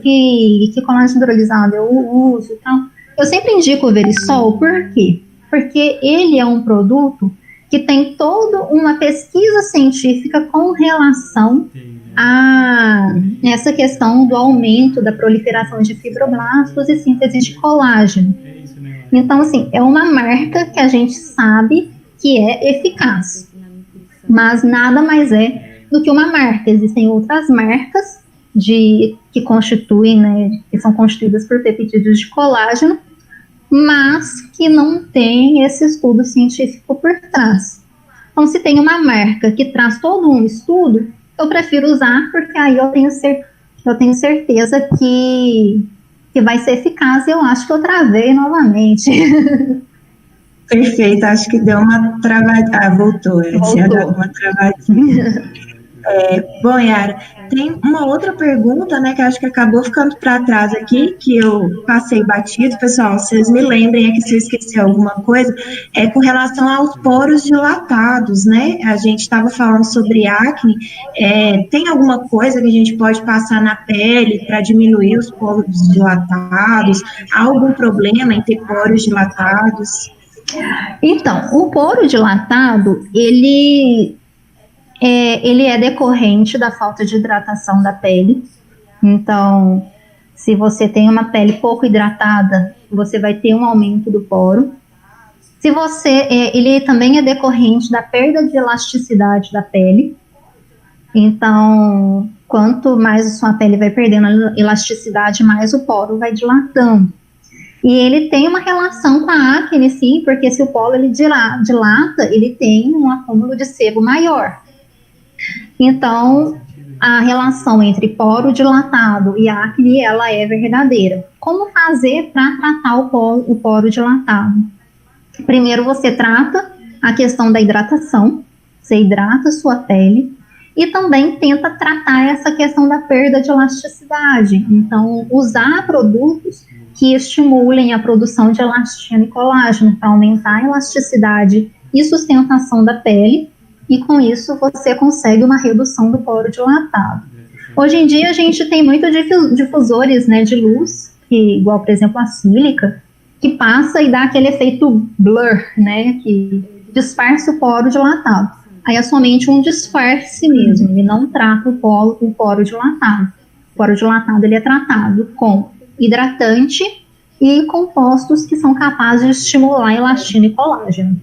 que colágeno hidrolisado eu uso e tal. Eu sempre indico o verisol, por quê? Porque ele é um produto que tem toda uma pesquisa científica com relação a essa questão do aumento da proliferação de fibroblastos e síntese de colágeno. Então, assim, é uma marca que a gente sabe que é eficaz, mas nada mais é do que uma marca. Existem outras marcas que constituem, que são constituídas por peptídeos de colágeno, mas que não tem esse estudo científico por trás. Então, se tem uma marca que traz todo um estudo, eu prefiro usar, porque aí eu tenho certeza que vai ser eficaz, e eu acho que eu travei novamente. Perfeito, acho que deu uma travadinha. Voltou. Tinha dado uma travadinha. Bom, Yara, tem uma outra pergunta, que acho que acabou ficando para trás aqui, que eu passei batido, pessoal, vocês me lembrem aqui se eu esqueci alguma coisa, com relação aos poros dilatados, A gente estava falando sobre acne, tem alguma coisa que a gente pode passar na pele para diminuir os poros dilatados? Há algum problema em ter poros dilatados? Então, o poro dilatado, ele é decorrente da falta de hidratação da pele. Então, se você tem uma pele pouco hidratada, você vai ter um aumento do poro. Ele também é decorrente da perda de elasticidade da pele. Então, quanto mais a sua pele vai perdendo a elasticidade, mais o poro vai dilatando. E ele tem uma relação com a acne, sim, porque se o poro ele dilata, ele tem um acúmulo de sebo maior. Então, a relação entre poro dilatado e acne, ela é verdadeira. Como fazer para tratar o poro dilatado? Primeiro, você trata a questão da hidratação, você hidrata a sua pele, e também tenta tratar essa questão da perda de elasticidade. Então, usar produtos que estimulem a produção de elastina e colágeno para aumentar a elasticidade e sustentação da pele, e com isso você consegue uma redução do poro dilatado. Hoje em dia a gente tem muitos difusores de luz, igual por exemplo a sílica, que passa e dá aquele efeito blur, que disfarça o poro dilatado. Aí é somente um disfarce mesmo, ele não trata o poro dilatado. O poro dilatado ele é tratado com hidratante e compostos que são capazes de estimular elastina e colágeno.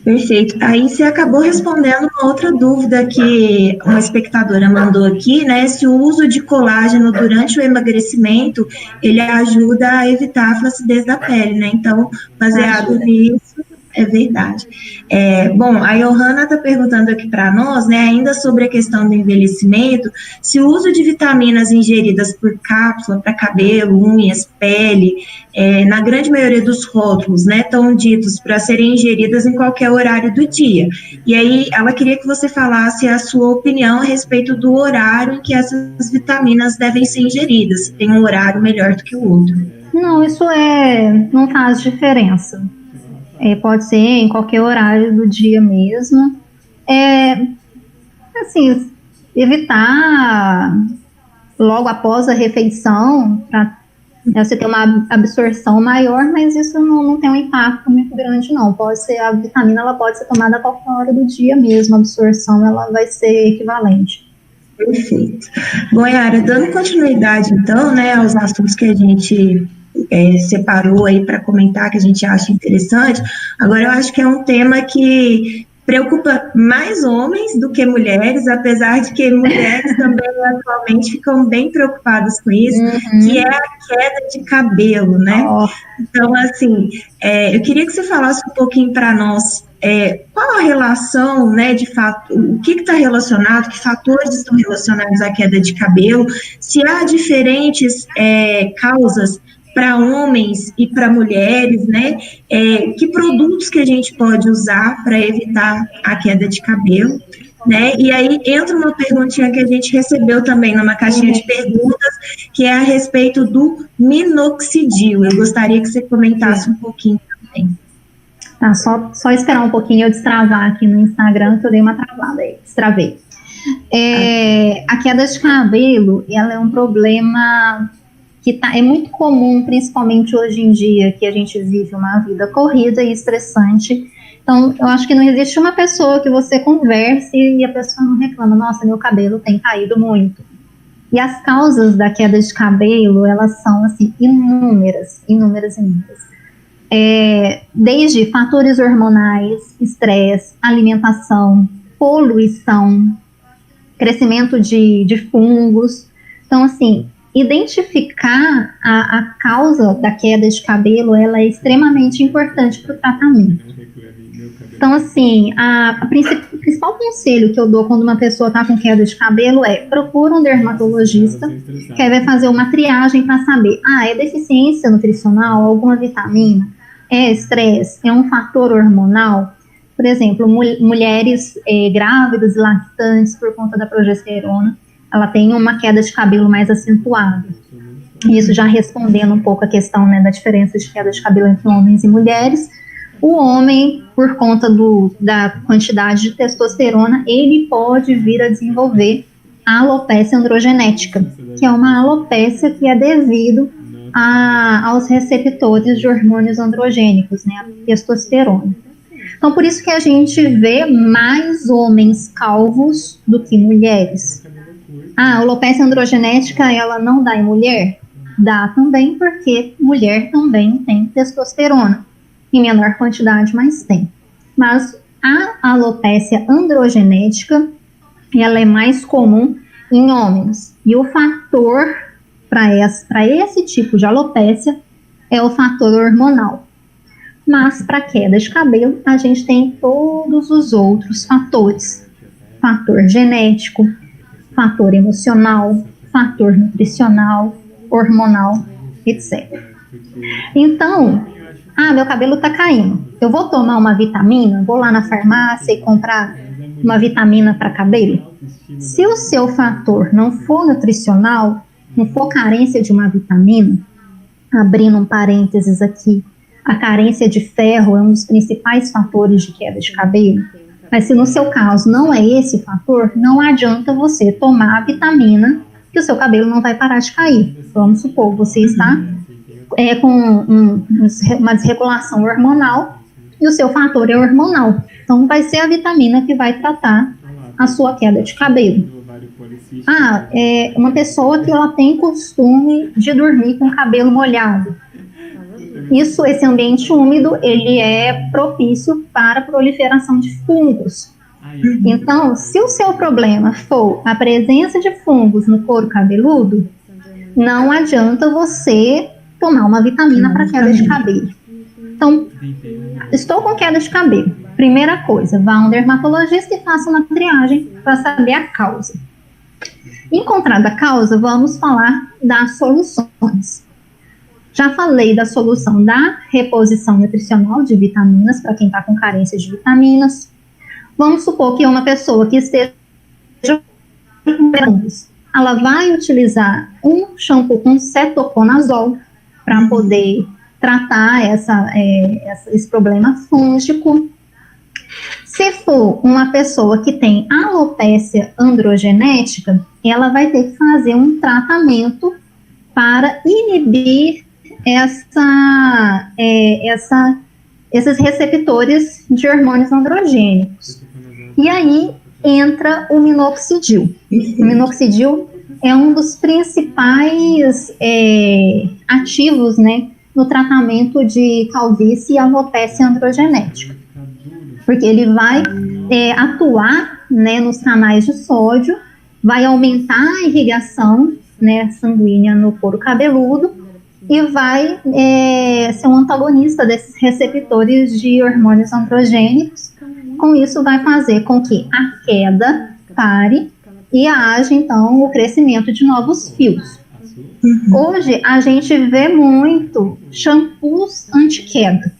Perfeito. Aí você acabou respondendo uma outra dúvida que uma espectadora mandou aqui, se o uso de colágeno durante o emagrecimento, ele ajuda a evitar a flacidez da pele, Então, baseado nisso, é verdade. Bom, a Johanna está perguntando aqui para nós, ainda sobre a questão do envelhecimento, se o uso de vitaminas ingeridas por cápsula para cabelo, unhas, pele, na grande maioria dos rótulos, estão ditos para serem ingeridas em qualquer horário do dia. E aí, ela queria que você falasse a sua opinião a respeito do horário em que essas vitaminas devem ser ingeridas, se tem um horário melhor do que o outro. Não, isso não faz diferença. Pode ser em qualquer horário do dia mesmo. Assim, evitar logo após a refeição, para você ter uma absorção maior, mas isso não tem um impacto muito grande, não. Pode ser, a vitamina ela pode ser tomada a qualquer hora do dia mesmo, a absorção ela vai ser equivalente. Perfeito. Bom, Yara, dando continuidade, então, né, aos assuntos que a gente separou aí para comentar, que a gente acha interessante, agora eu acho que é um tema que preocupa mais homens do que mulheres, apesar de que mulheres também atualmente ficam bem preocupadas com isso, que é a queda de cabelo, né? Então, assim, eu queria que você falasse um pouquinho para nós qual a relação, né, de fato, o que está relacionado, que fatores estão relacionados à queda de cabelo, se há diferentes causas para homens e para mulheres, né? Que produtos que a gente pode usar para evitar a queda de cabelo, né? E aí entra uma perguntinha que a gente recebeu também numa caixinha de perguntas, que é a respeito do minoxidil. Eu gostaria que você comentasse um pouquinho também. Tá, só esperar um pouquinho eu destravar aqui no Instagram, que eu dei uma travada aí, destravei. A queda de cabelo, ela é um problema que é muito comum, principalmente hoje em dia, que a gente vive uma vida corrida e estressante. Então, eu acho que não existe uma pessoa que você converse e a pessoa não reclama, nossa, meu cabelo tem caído muito. E as causas da queda de cabelo, elas são, assim, inúmeras. Desde fatores hormonais, estresse, alimentação, poluição, crescimento de fungos. Então, assim, identificar a causa da queda de cabelo, ela é extremamente importante para o tratamento. Então, assim, o principal conselho que eu dou quando uma pessoa está com queda de cabelo é procura um dermatologista, que aí vai fazer uma triagem para saber, é deficiência nutricional, alguma vitamina, é estresse, é um fator hormonal. Por exemplo, mulheres grávidas e lactantes por conta da progesterona, ela tem uma queda de cabelo mais acentuada. Isso já respondendo um pouco a questão, né, da diferença de queda de cabelo entre homens e mulheres. O homem, por conta da quantidade de testosterona, ele pode vir a desenvolver a alopecia androgenética, que é uma alopecia que é devido aos receptores de hormônios androgênicos, né, a testosterona. Então, por isso que a gente vê mais homens calvos do que mulheres. A alopecia androgenética, ela não dá em mulher? Dá também, porque mulher também tem testosterona, em menor quantidade, mas tem. Mas a alopecia androgenética, ela é mais comum em homens. E o fator para esse tipo de alopecia é o fator hormonal. Mas para queda de cabelo, a gente tem todos os outros fatores. Fator genético, fator emocional, fator nutricional, hormonal, etc. Então, meu cabelo está caindo. Eu vou tomar uma vitamina, vou lá na farmácia e comprar uma vitamina para cabelo. Se o seu fator não for nutricional, não for carência de uma vitamina, abrindo um parênteses aqui, a carência de ferro é um dos principais fatores de queda de cabelo. Mas se no seu caso não é esse fator, não adianta você tomar a vitamina que o seu cabelo não vai parar de cair. Vamos supor, você está com uma desregulação hormonal e o seu fator é hormonal. Então vai ser a vitamina que vai tratar a sua queda de cabelo. Uma pessoa que ela tem costume de dormir com o cabelo molhado. Esse ambiente úmido, ele é propício para a proliferação de fungos. Então, se o seu problema for a presença de fungos no couro cabeludo, não adianta você tomar uma vitamina para queda de cabelo. Então, estou com queda de cabelo. Primeira coisa, vá a um dermatologista e faça uma triagem para saber a causa. Encontrada a causa, vamos falar das soluções. Já falei da solução da reposição nutricional de vitaminas, para quem está com carência de vitaminas. Vamos supor que é uma pessoa que esteja com fungos. Ela vai utilizar um shampoo com cetoconazol para poder tratar esse problema fúngico. Se for uma pessoa que tem alopécia androgenética, ela vai ter que fazer um tratamento para inibir esses receptores de hormônios androgênicos. E aí entra o minoxidil. O minoxidil é um dos principais ativos, né, no tratamento de calvície e alopécia androgenética, porque ele vai atuar, né, nos canais de sódio, vai aumentar a irrigação, né, sanguínea no couro cabeludo e vai ser um antagonista desses receptores de hormônios androgênicos. Com isso, vai fazer com que a queda pare e haja, então, o crescimento de novos fios. Hoje, a gente vê muito shampoos anti-queda.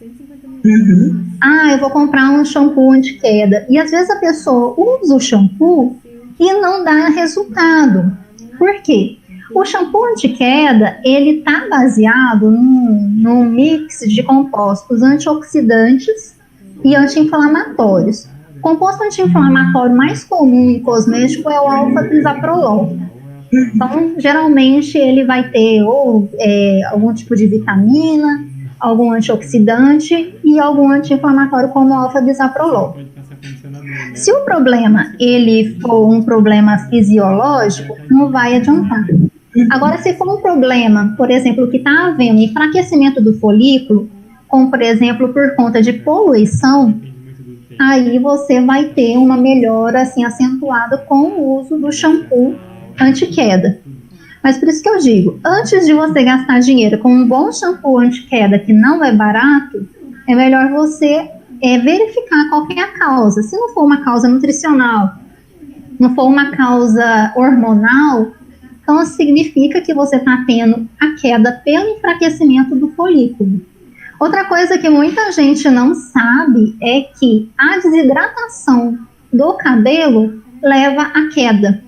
Eu vou comprar um shampoo anti-queda. E, às vezes, a pessoa usa o shampoo e não dá resultado. Por quê? O shampoo anti-queda, ele está baseado num mix de compostos antioxidantes e anti-inflamatórios. O composto anti-inflamatório mais comum em cosmético é o alfa-bisaprolol. Então, geralmente, ele vai ter algum tipo de vitamina, algum antioxidante e algum anti-inflamatório como o alfa-bisaprolol. Se o problema ele for um problema fisiológico, não vai adiantar. Agora, se for um problema, por exemplo, que está havendo enfraquecimento do folículo, como, por exemplo, por conta de poluição, aí você vai ter uma melhora assim, acentuada com o uso do shampoo anti-queda. Mas por isso que eu digo, antes de você gastar dinheiro com um bom shampoo anti-queda que não é barato, é melhor você verificar qual que é a causa. Se não for uma causa nutricional, não for uma causa hormonal, então significa que você está tendo a queda pelo enfraquecimento do folículo. Outra coisa que muita gente não sabe é que a desidratação do cabelo leva à queda.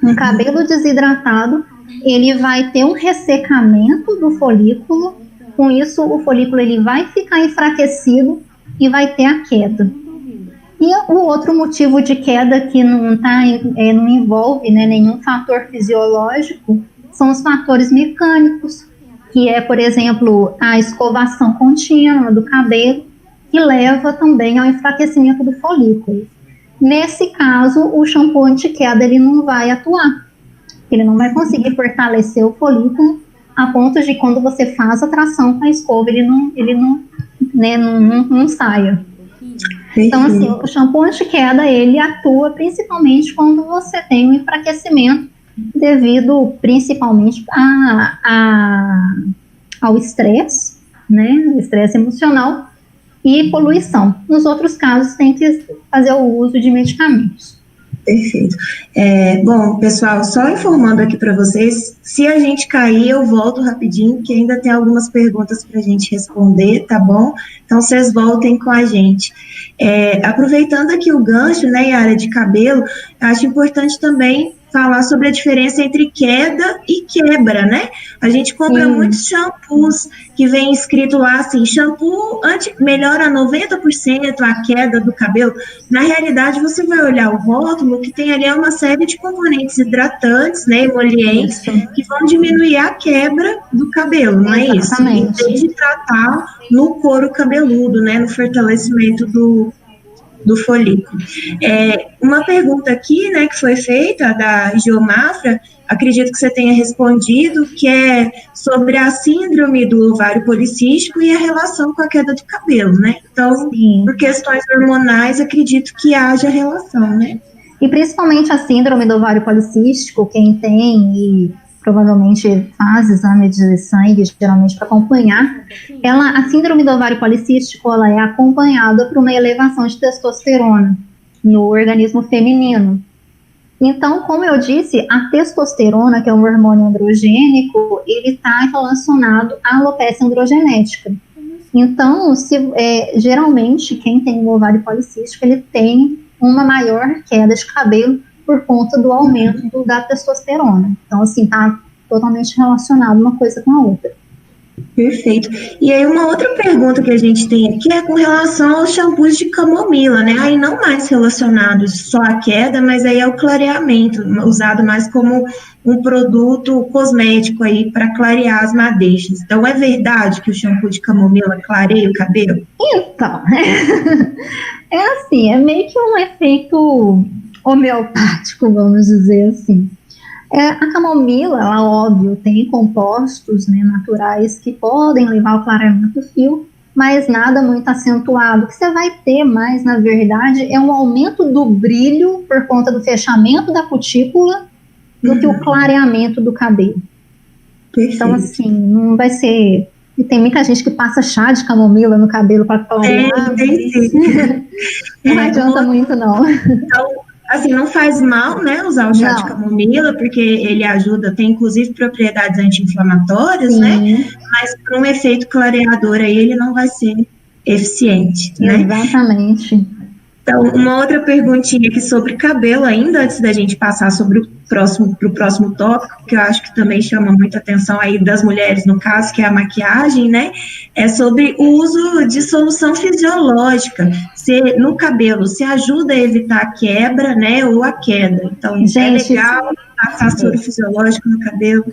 Um cabelo desidratado, ele vai ter um ressecamento do folículo, com isso o folículo ele vai ficar enfraquecido e vai ter a queda. E o outro motivo de queda que não envolve, né, nenhum fator fisiológico são os fatores mecânicos, que é, por exemplo, a escovação contínua do cabelo, que leva também ao enfraquecimento do folículo. Nesse caso, o shampoo anti-queda ele não vai atuar. Ele não vai conseguir fortalecer o folículo a ponto de quando você faz a tração com a escova, ele não saia. Então, assim, o shampoo anti-queda, ele atua principalmente quando você tem um enfraquecimento devido principalmente ao estresse, né, estresse emocional e poluição. Nos outros casos, tem que fazer o uso de medicamentos. Perfeito. Bom, pessoal, só informando aqui para vocês, se a gente cair, eu volto rapidinho, que ainda tem algumas perguntas para a gente responder, tá bom? Então, vocês voltem com a gente. Aproveitando aqui o gancho, né, e a área de cabelo, acho importante também falar sobre a diferença entre queda e quebra, né? A gente compra muitos shampoos que vem escrito lá assim, shampoo melhora 90% a queda do cabelo. Na realidade, você vai olhar o rótulo, que tem ali uma série de componentes hidratantes, né, emolientes, que vão diminuir a quebra do cabelo, não é isso? Em vez de tratar no couro cabeludo, né, no fortalecimento do folículo. Uma pergunta aqui, né, que foi feita da Geomafra, acredito que você tenha respondido, que é sobre a síndrome do ovário policístico e a relação com a queda de cabelo, né? Então, por questões hormonais, acredito que haja relação, né? E principalmente a síndrome do ovário policístico, quem tem e provavelmente faz exame de sangue, geralmente para acompanhar, a síndrome do ovário policístico, ela é acompanhada por uma elevação de testosterona no organismo feminino. Então, como eu disse, a testosterona, que é um hormônio androgênico, ele está relacionado à alopecia androgenética. Então, geralmente, quem tem um ovário policístico, ele tem uma maior queda de cabelo por conta do aumento da testosterona. Então, assim, está totalmente relacionado uma coisa com a outra. Perfeito. E aí uma outra pergunta que a gente tem aqui é com relação aos shampoos de camomila, né? Aí não mais relacionados só à queda, mas aí ao clareamento, usado mais como um produto cosmético aí para clarear as madeixas. Então é verdade que o shampoo de camomila clareia o cabelo? Então, é assim, é meio que um efeito homeopático, vamos dizer assim. A camomila, ela, óbvio, tem compostos, né, naturais que podem levar ao clareamento do fio, mas nada muito acentuado. O que você vai ter mais, na verdade, é um aumento do brilho por conta do fechamento da cutícula do que o clareamento do cabelo. Perfeito. Então, assim, não vai ser... E tem muita gente que passa chá de camomila no cabelo para clarear. Não adianta muito, não. Então, assim, não faz mal, né, usar o chá de camomila, porque ele ajuda, tem inclusive propriedades anti-inflamatórias, né? Mas para um efeito clareador aí, ele não vai ser eficiente, né? Exatamente. Então, uma outra perguntinha aqui sobre cabelo ainda, antes da gente passar sobre pro próximo tópico, que eu acho que também chama muita atenção aí das mulheres, no caso, que é a maquiagem, né? É sobre o uso de solução fisiológica no cabelo, se ajuda a evitar a quebra, né, ou a queda. Então, gente, é legal passar soro fisiológico no cabelo.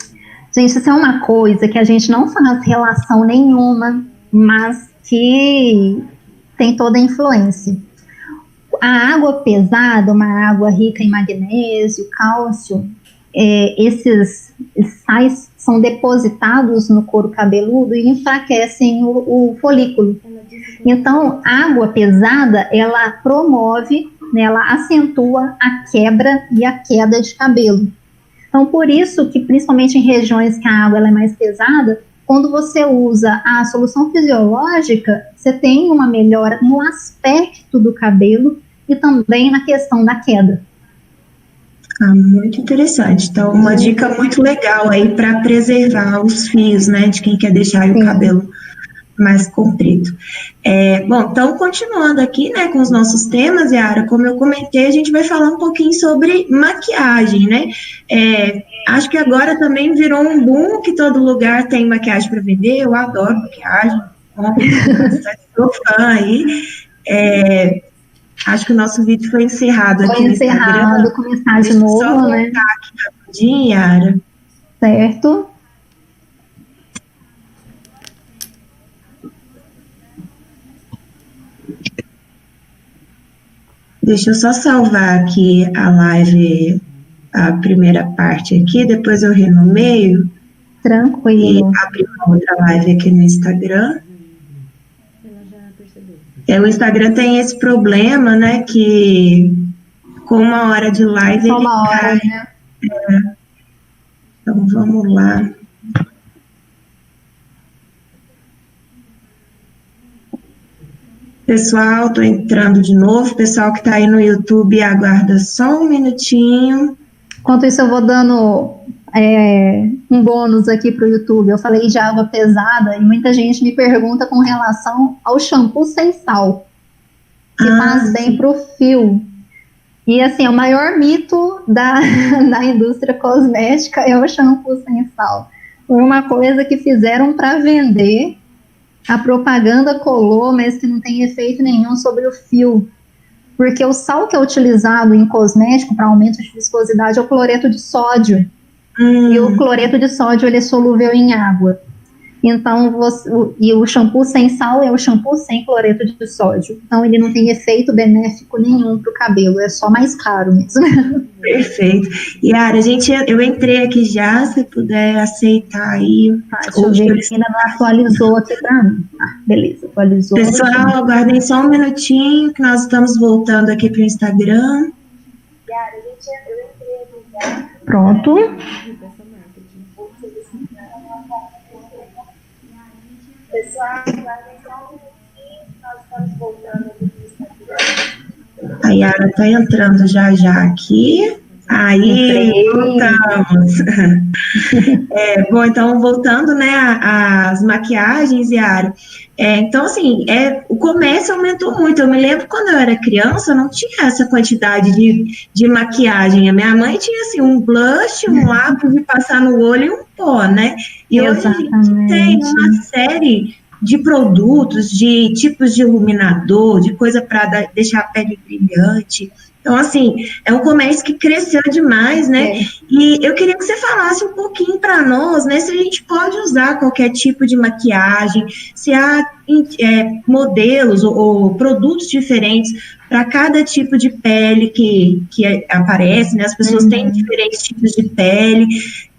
Gente, isso é uma coisa que a gente não faz relação nenhuma, mas que tem toda a influência. A água pesada, uma água rica em magnésio, cálcio, esses sais são depositados no couro cabeludo e enfraquecem o folículo. Então, a água pesada, ela promove, né, ela acentua a quebra e a queda de cabelo. Então, por isso que, principalmente em regiões que a água ela é mais pesada, quando você usa a solução fisiológica, você tem uma melhora no aspecto do cabelo e também na questão da queda. Muito interessante. Então, uma dica muito legal aí para preservar os fios, né, de quem quer deixar o cabelo mais comprido. Bom, então, continuando aqui, né, com os nossos temas, Yara, como eu comentei, a gente vai falar um pouquinho sobre maquiagem, né? Acho que agora também virou um boom que todo lugar tem maquiagem para vender. Eu adoro maquiagem, sou fã aí. Acho que o nosso vídeo foi encerrado aqui no Instagram. Vou começar de novo, só voltar aqui rapidinho, Yara. Certo. Deixa eu só salvar aqui a live, a primeira parte aqui, depois eu renomeio. Tranquilo. E abrir uma outra live aqui no Instagram. O Instagram tem esse problema, né, que com uma hora de live ele cai. Né? Então, vamos lá. Pessoal, estou entrando de novo. Pessoal que está aí no YouTube, aguarda só um minutinho. Enquanto isso, eu vou dando um bônus aqui para o YouTube. Eu falei de água pesada e muita gente me pergunta com relação ao shampoo sem sal, que faz bem para o fio. E assim, o maior mito da indústria cosmética é o shampoo sem sal. Foi uma coisa que fizeram para vender, a propaganda colou, mas que não tem efeito nenhum sobre o fio. Porque o sal que é utilizado em cosmético para aumento de viscosidade é o cloreto de sódio. E o cloreto de sódio ele é solúvel em água. Então, e o shampoo sem sal é o shampoo sem cloreto de sódio. Então, ele não tem efeito benéfico nenhum para o cabelo, é só mais caro mesmo. Perfeito. Yara, eu entrei aqui já, se puder aceitar aí. Deixa eu ver que ainda não atualizou aqui para mim. Beleza, atualizou. Pessoal, aguardem só um minutinho, que nós estamos voltando aqui para o Instagram. Yara, eu entrei aqui já. Pronto. Pessoal, nós estamos voltando aqui no Instagram. A Yara está entrando já aqui. Aí, voltamos. Bom, então, voltando, né, às maquiagens, Yara. Então, assim, o comércio aumentou muito. Eu me lembro quando eu era criança, eu não tinha essa quantidade de maquiagem. A minha mãe tinha, assim, um blush, um lápis de passar no olho e um pó, né? E hoje a gente tem uma série de produtos, de tipos de iluminador, de coisa para deixar a pele brilhante. Então, assim, é um comércio que cresceu demais, né? E eu queria que você falasse um pouquinho para nós, né? Se a gente pode usar qualquer tipo de maquiagem, se há modelos ou produtos diferentes para cada tipo de pele que aparece, né? As pessoas têm diferentes tipos de pele.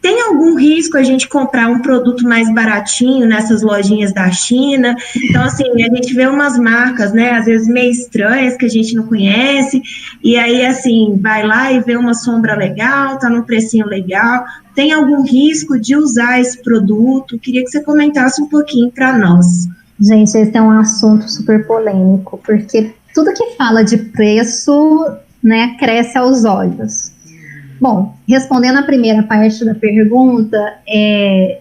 Tem algum risco a gente comprar um produto mais baratinho nessas lojinhas da China? Então, assim, a gente vê umas marcas, né, às vezes meio estranhas, que a gente não conhece, e aí, assim, vai lá e vê uma sombra legal, tá num precinho legal. Tem algum risco de usar esse produto? Queria que você comentasse um pouquinho para nós. Gente, esse é um assunto super polêmico, porque tudo que fala de preço, né, cresce aos olhos. Bom, respondendo a primeira parte da pergunta,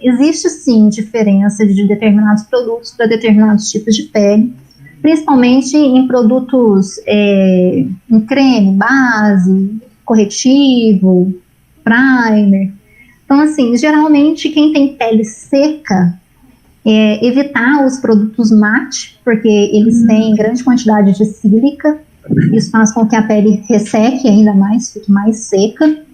existe sim diferença de determinados produtos para determinados tipos de pele, principalmente em produtos em creme, base, corretivo, primer. Então, assim, geralmente quem tem pele seca, evitar os produtos mate, porque eles têm grande quantidade de sílica, isso faz com que a pele resseque ainda mais, fique mais seca.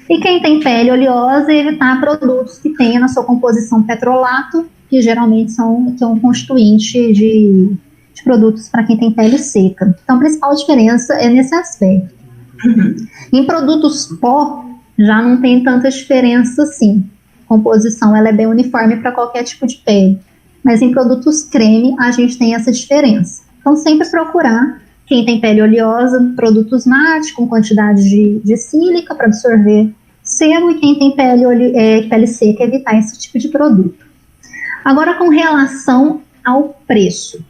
E quem tem pele oleosa, evitar produtos que tenham na sua composição petrolato, que geralmente são um constituinte de produtos para quem tem pele seca. Então, a principal diferença é nesse aspecto. Em produtos pó, já não tem tanta diferença assim. A composição ela é bem uniforme para qualquer tipo de pele. Mas em produtos creme, a gente tem essa diferença. Então, sempre procurar, quem tem pele oleosa, produtos mate, com quantidade de sílica para absorver sebo, e quem tem pele seca, evitar esse tipo de produto. Agora, com relação ao preço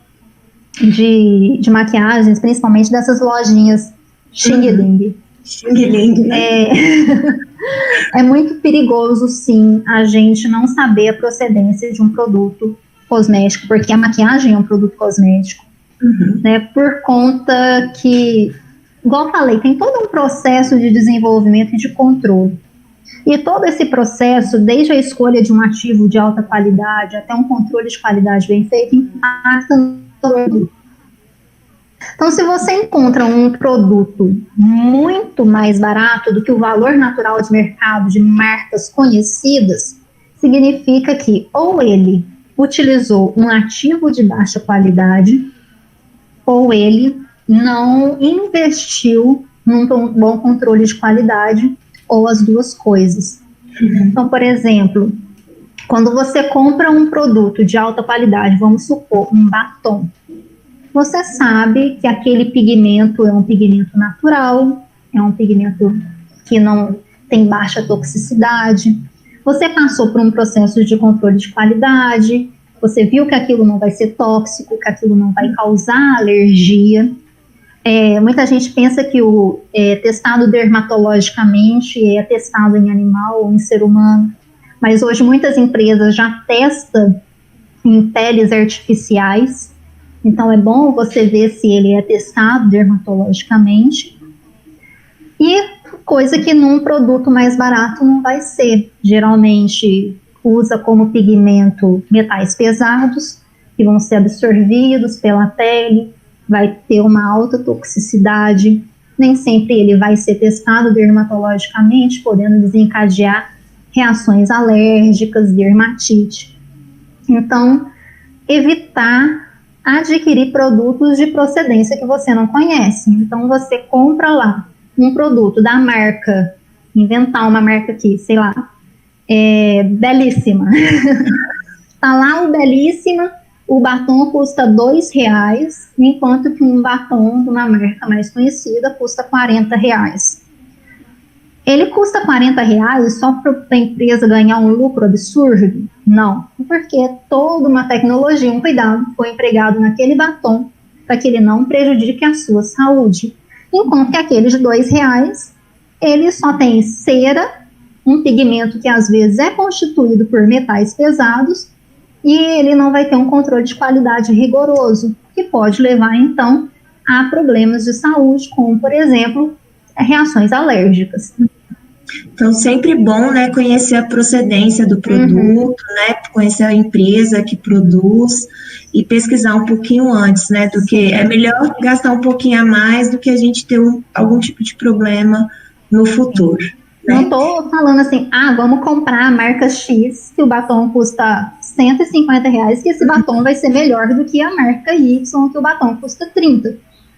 de maquiagens, principalmente dessas lojinhas Xing Ling. É muito perigoso, sim, a gente não saber a procedência de um produto cosmético, porque a maquiagem é um produto cosmético, né, por conta que, igual eu falei, tem todo um processo de desenvolvimento e de controle. E todo esse processo, desde a escolha de um ativo de alta qualidade até um controle de qualidade bem feito, impacta no produto. Então, se você encontra um produto muito mais barato do que o valor natural de mercado de marcas conhecidas, significa que ou ele utilizou um ativo de baixa qualidade, ou ele não investiu num bom controle de qualidade, ou as duas coisas. Então, por exemplo, quando você compra um produto de alta qualidade, vamos supor, um batom, você sabe que aquele pigmento é um pigmento natural, é um pigmento que não tem baixa toxicidade, você passou por um processo de controle de qualidade, você viu que aquilo não vai ser tóxico, que aquilo não vai causar alergia. Muita gente pensa que o testado dermatologicamente é testado em animal ou em ser humano, mas hoje muitas empresas já testam em peles artificiais, então é bom você ver se ele é testado dermatologicamente, e coisa que num produto mais barato não vai ser. Geralmente usa como pigmento metais pesados, que vão ser absorvidos pela pele, vai ter uma alta toxicidade, nem sempre ele vai ser testado dermatologicamente, podendo desencadear reações alérgicas, dermatite. Então, evitar adquirir produtos de procedência que você não conhece. Então, você compra lá um produto da marca, inventar uma marca aqui, sei lá, Belíssima. Tá lá o Belíssima, o batom custa R$2, enquanto que um batom de uma marca mais conhecida custa R$40. Ele custa R$40 só para a empresa ganhar um lucro absurdo? Não, porque toda uma tecnologia, um cuidado foi empregado naquele batom para que ele não prejudique a sua saúde. Enquanto que aquele de R$2 ele só tem cera, um pigmento que às vezes é constituído por metais pesados, e ele não vai ter um controle de qualidade rigoroso, que pode levar, então, a problemas de saúde, como, por exemplo, reações alérgicas. Então, sempre bom, né, conhecer a procedência do produto, né, conhecer a empresa que produz e pesquisar um pouquinho antes, né, do que é melhor gastar um pouquinho a mais do que a gente ter algum tipo de problema no futuro. Né? Não estou falando assim, vamos comprar a marca X, que o batom custa R$150, que esse batom vai ser melhor do que a marca Y, que o batom custa 30.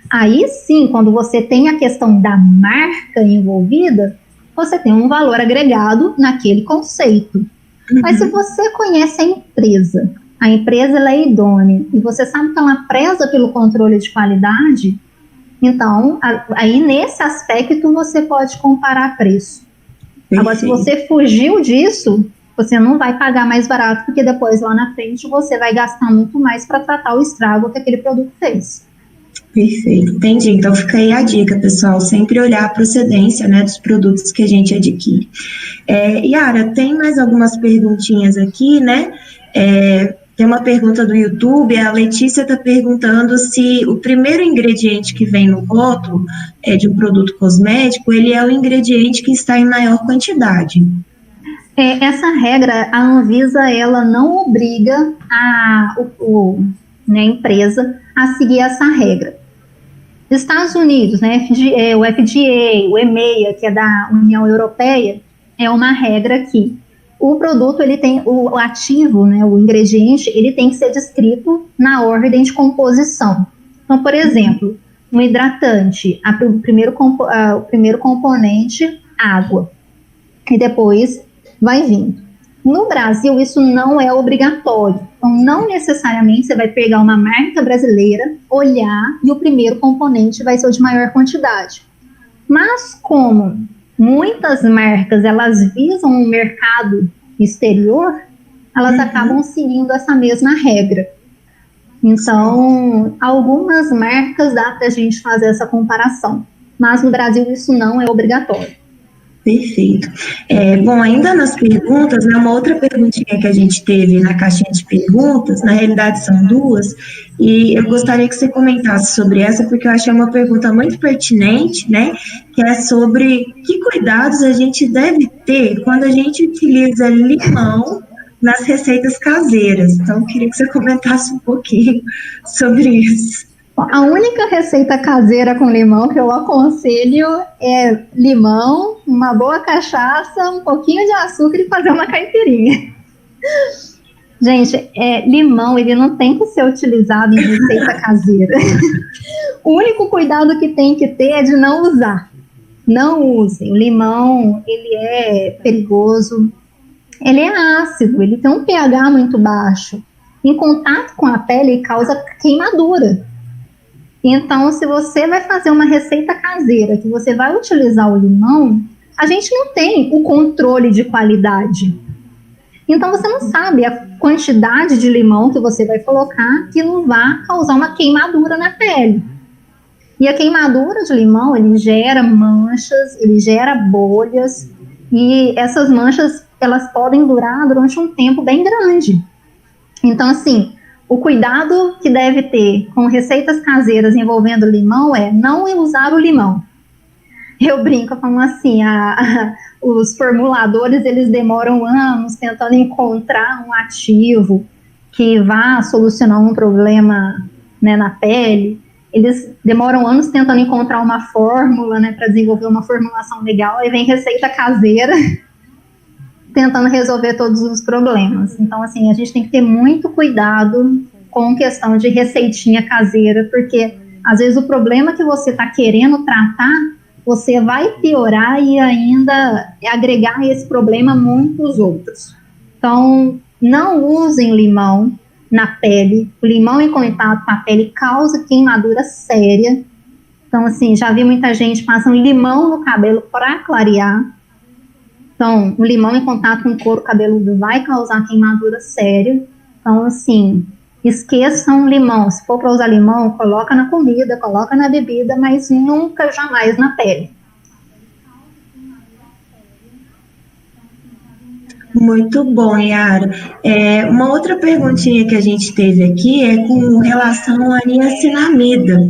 Aí sim, quando você tem a questão da marca envolvida, você tem um valor agregado naquele conceito. Mas se você conhece a empresa ela é idônea, e você sabe que ela preza pelo controle de qualidade, então, aí nesse aspecto você pode comparar preço. Agora, se você fugiu disso, você não vai pagar mais barato, porque depois lá na frente você vai gastar muito mais para tratar o estrago que aquele produto fez. Perfeito, entendi. Então fica aí a dica, pessoal, sempre olhar a procedência, né, dos produtos que a gente adquire. Yara, tem mais algumas perguntinhas aqui, né? Tem uma pergunta do YouTube, a Letícia está perguntando se o primeiro ingrediente que vem no rótulo de um produto cosmético, ele é o ingrediente que está em maior quantidade. Essa regra, a Anvisa, ela não obriga a empresa a seguir essa regra. Estados Unidos, né, o FDA, o EMEA, que é da União Europeia, é uma regra que o produto, ele tem o ativo, né, o ingrediente, ele tem que ser descrito na ordem de composição. Então, por exemplo, um hidratante, o primeiro componente, água, e depois vai vindo. No Brasil, isso não é obrigatório. Então, não necessariamente você vai pegar uma marca brasileira, olhar, e o primeiro componente vai ser o de maior quantidade. Mas como muitas marcas, elas visam um mercado exterior, elas acabam seguindo essa mesma regra. Então, algumas marcas dá para a gente fazer essa comparação. Mas no Brasil, isso não é obrigatório. Perfeito. Bom, ainda nas perguntas, né, uma outra perguntinha que a gente teve na caixinha de perguntas, na realidade são duas, e eu gostaria que você comentasse sobre essa, porque eu achei uma pergunta muito pertinente, né, que é sobre que cuidados a gente deve ter quando a gente utiliza limão nas receitas caseiras. Então, eu queria que você comentasse um pouquinho sobre isso. A única receita caseira com limão que eu aconselho é limão, uma boa cachaça, um pouquinho de açúcar e fazer uma caipirinha. Gente, limão, ele não tem que ser utilizado em receita caseira. O único cuidado que tem que ter é de não usar. Não usem. O limão, ele é perigoso, ele é ácido, ele tem um pH muito baixo. Em contato com a pele, causa queimadura. Então, se você vai fazer uma receita caseira, que você vai utilizar o limão, a gente não tem o controle de qualidade. Então, você não sabe a quantidade de limão que você vai colocar que não vai causar uma queimadura na pele. E a queimadura de limão, ele gera manchas, ele gera bolhas, e essas manchas, elas podem durar durante um tempo bem grande. Então, assim, o cuidado que deve ter com receitas caseiras envolvendo limão é não usar o limão. Eu brinco falando assim, os formuladores, eles demoram anos tentando encontrar um ativo que vá solucionar um problema, né, na pele. Eles demoram anos tentando encontrar uma fórmula, né, para desenvolver uma formulação legal, aí vem receita caseira tentando resolver todos os problemas. Então, assim, a gente tem que ter muito cuidado com questão de receitinha caseira, porque às vezes o problema que você está querendo tratar, você vai piorar e ainda agregar a esse problema muitos outros. Então, não usem limão na pele. O limão em contato com a pele causa queimadura séria. Então, assim, já vi muita gente passando limão no cabelo para clarear. Então, o limão em contato com o couro cabeludo vai causar queimadura séria. Então, assim, esqueçam limão. Se for para usar limão, coloca na comida, coloca na bebida, mas nunca, jamais na pele. Muito bom, Yara. Uma outra perguntinha que a gente teve aqui é com relação à niacinamida.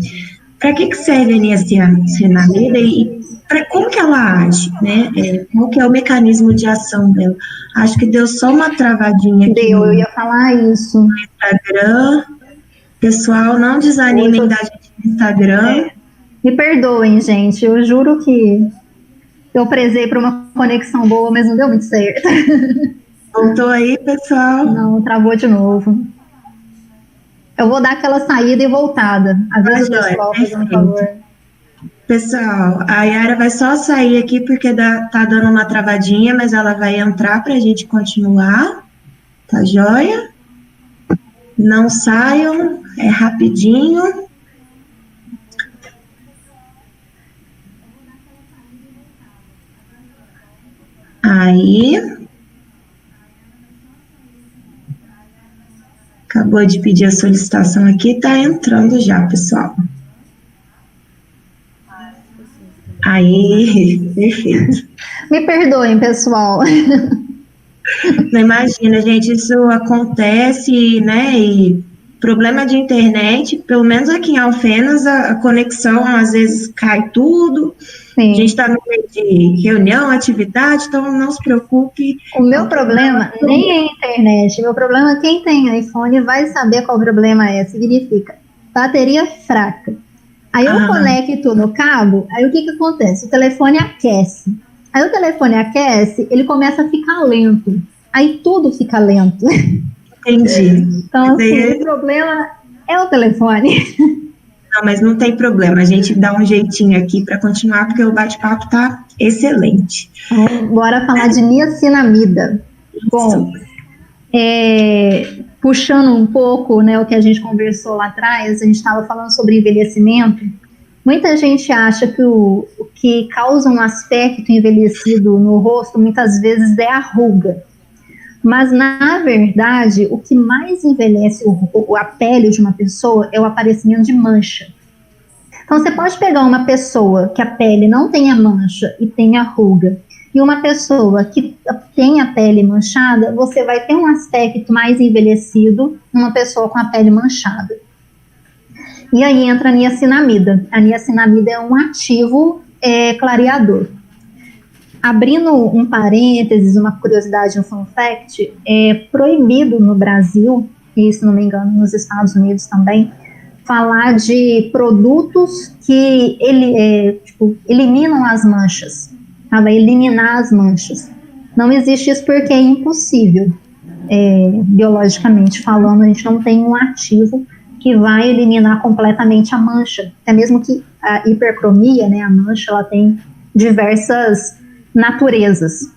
Para que serve a niacinamida e como que ela age, né? Qual que é o mecanismo de ação dela? Acho que deu só uma travadinha aqui Eu ia falar isso. no Instagram. Pessoal, não desanimem da gente no Instagram. Me perdoem, gente. Eu juro que eu prezei para uma conexão boa, mas não deu muito certo. Voltou aí, pessoal? Não, travou de novo. Eu vou dar aquela saída e voltada. Avisa o pessoal, fazendo favor. Pessoal, a Yara vai só sair aqui porque tá dando uma travadinha, mas ela vai entrar para a gente continuar. Tá joia? Não saiam, é rapidinho. Aí. Acabou de pedir a solicitação aqui, tá entrando já, pessoal. Aí, perfeito. Me perdoem, pessoal. Não imagina, gente, isso acontece, né? E problema de internet, pelo menos aqui em Alfenas, a conexão às vezes cai tudo. Sim. A gente está no meio de reunião, atividade, então não se preocupe. O meu problema nem é a internet, meu problema é quem tem iPhone vai saber qual o problema é. Significa bateria fraca. Aí eu conecto no cabo, aí o que acontece? O telefone aquece. Aí o telefone aquece, ele começa a ficar lento. Aí tudo fica lento. Entendi. Então, assim, o problema é o telefone. Não, mas não tem problema. A gente dá um jeitinho aqui para continuar, porque o bate-papo tá excelente. Então, bora falar de niacinamida. Isso. Bom, puxando um pouco, né, o que a gente conversou lá atrás, a gente estava falando sobre envelhecimento. Muita gente acha que o que causa um aspecto envelhecido no rosto, muitas vezes, é a ruga. Mas, na verdade, o que mais envelhece a pele de uma pessoa é o aparecimento de mancha. Então, você pode pegar uma pessoa que a pele não tenha mancha e tenha ruga, e uma pessoa que tem a pele manchada, você vai ter um aspecto mais envelhecido, uma pessoa com a pele manchada. E aí entra a niacinamida. A niacinamida é um ativo clareador. Abrindo um parênteses, uma curiosidade, um fun fact, é proibido no Brasil, e se não me engano nos Estados Unidos também, falar de produtos que eliminam as manchas. Vai eliminar as manchas. Não existe isso porque é impossível. Biologicamente falando, a gente não tem um ativo que vai eliminar completamente a mancha. Até mesmo que a hipercromia, né, a mancha, ela tem diversas naturezas.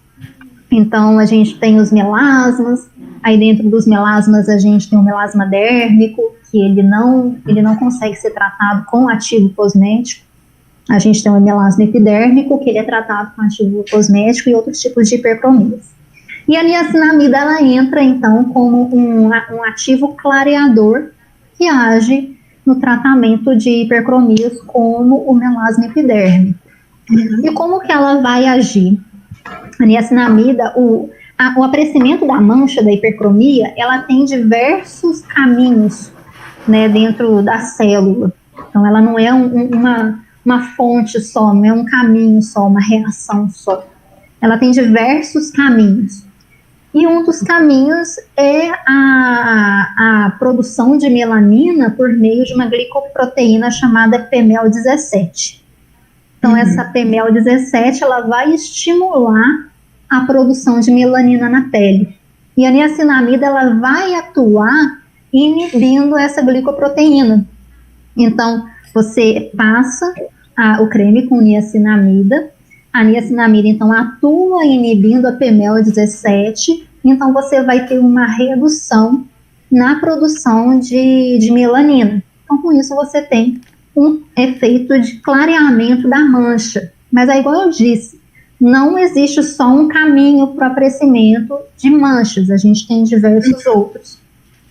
Então, a gente tem os melasmas, aí dentro dos melasmas a gente tem o melasma dérmico, que ele não consegue ser tratado com ativo cosmético. A gente tem o melasma epidérmico, que ele é tratado com ativo cosmético e outros tipos de hipercromias. E a niacinamida, ela entra, então, como um ativo clareador que age no tratamento de hipercromias como o melasma epidérmico. E como que ela vai agir? A niacinamida, o aparecimento da mancha da hipercromia, ela tem diversos caminhos, né, dentro da célula. Então, ela não é uma fonte só, não é um caminho só, uma reação só. Ela tem diversos caminhos. E um dos caminhos é a produção de melanina por meio de uma glicoproteína chamada PMEL17. Então, essa PMEL17, ela vai estimular a produção de melanina na pele. E a niacinamida, ela vai atuar inibindo essa glicoproteína. Então, você passa o creme com niacinamida, a niacinamida, então, atua inibindo a PMEL17, então você vai ter uma redução na produção de melanina. Então, com isso, você tem um efeito de clareamento da mancha. Mas é igual eu disse, não existe só um caminho para o aparecimento de manchas, a gente tem diversos outros.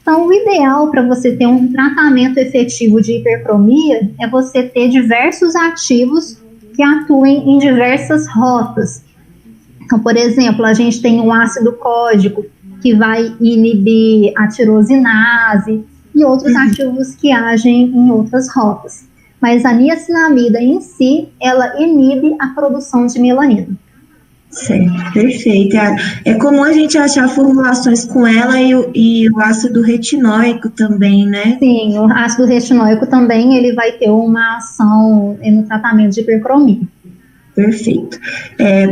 Então, o ideal para você ter um tratamento efetivo de hipercromia é você ter diversos ativos que atuem em diversas rotas. Então, por exemplo, a gente tem um ácido códico que vai inibir a tirosinase e outros ativos que agem em outras rotas. Mas a niacinamida em si, ela inibe a produção de melanina. Certo, perfeito. É comum a gente achar formulações com ela e o ácido retinóico também, né? Sim, o ácido retinóico também ele vai ter uma ação no tratamento de hipercromia. Perfeito.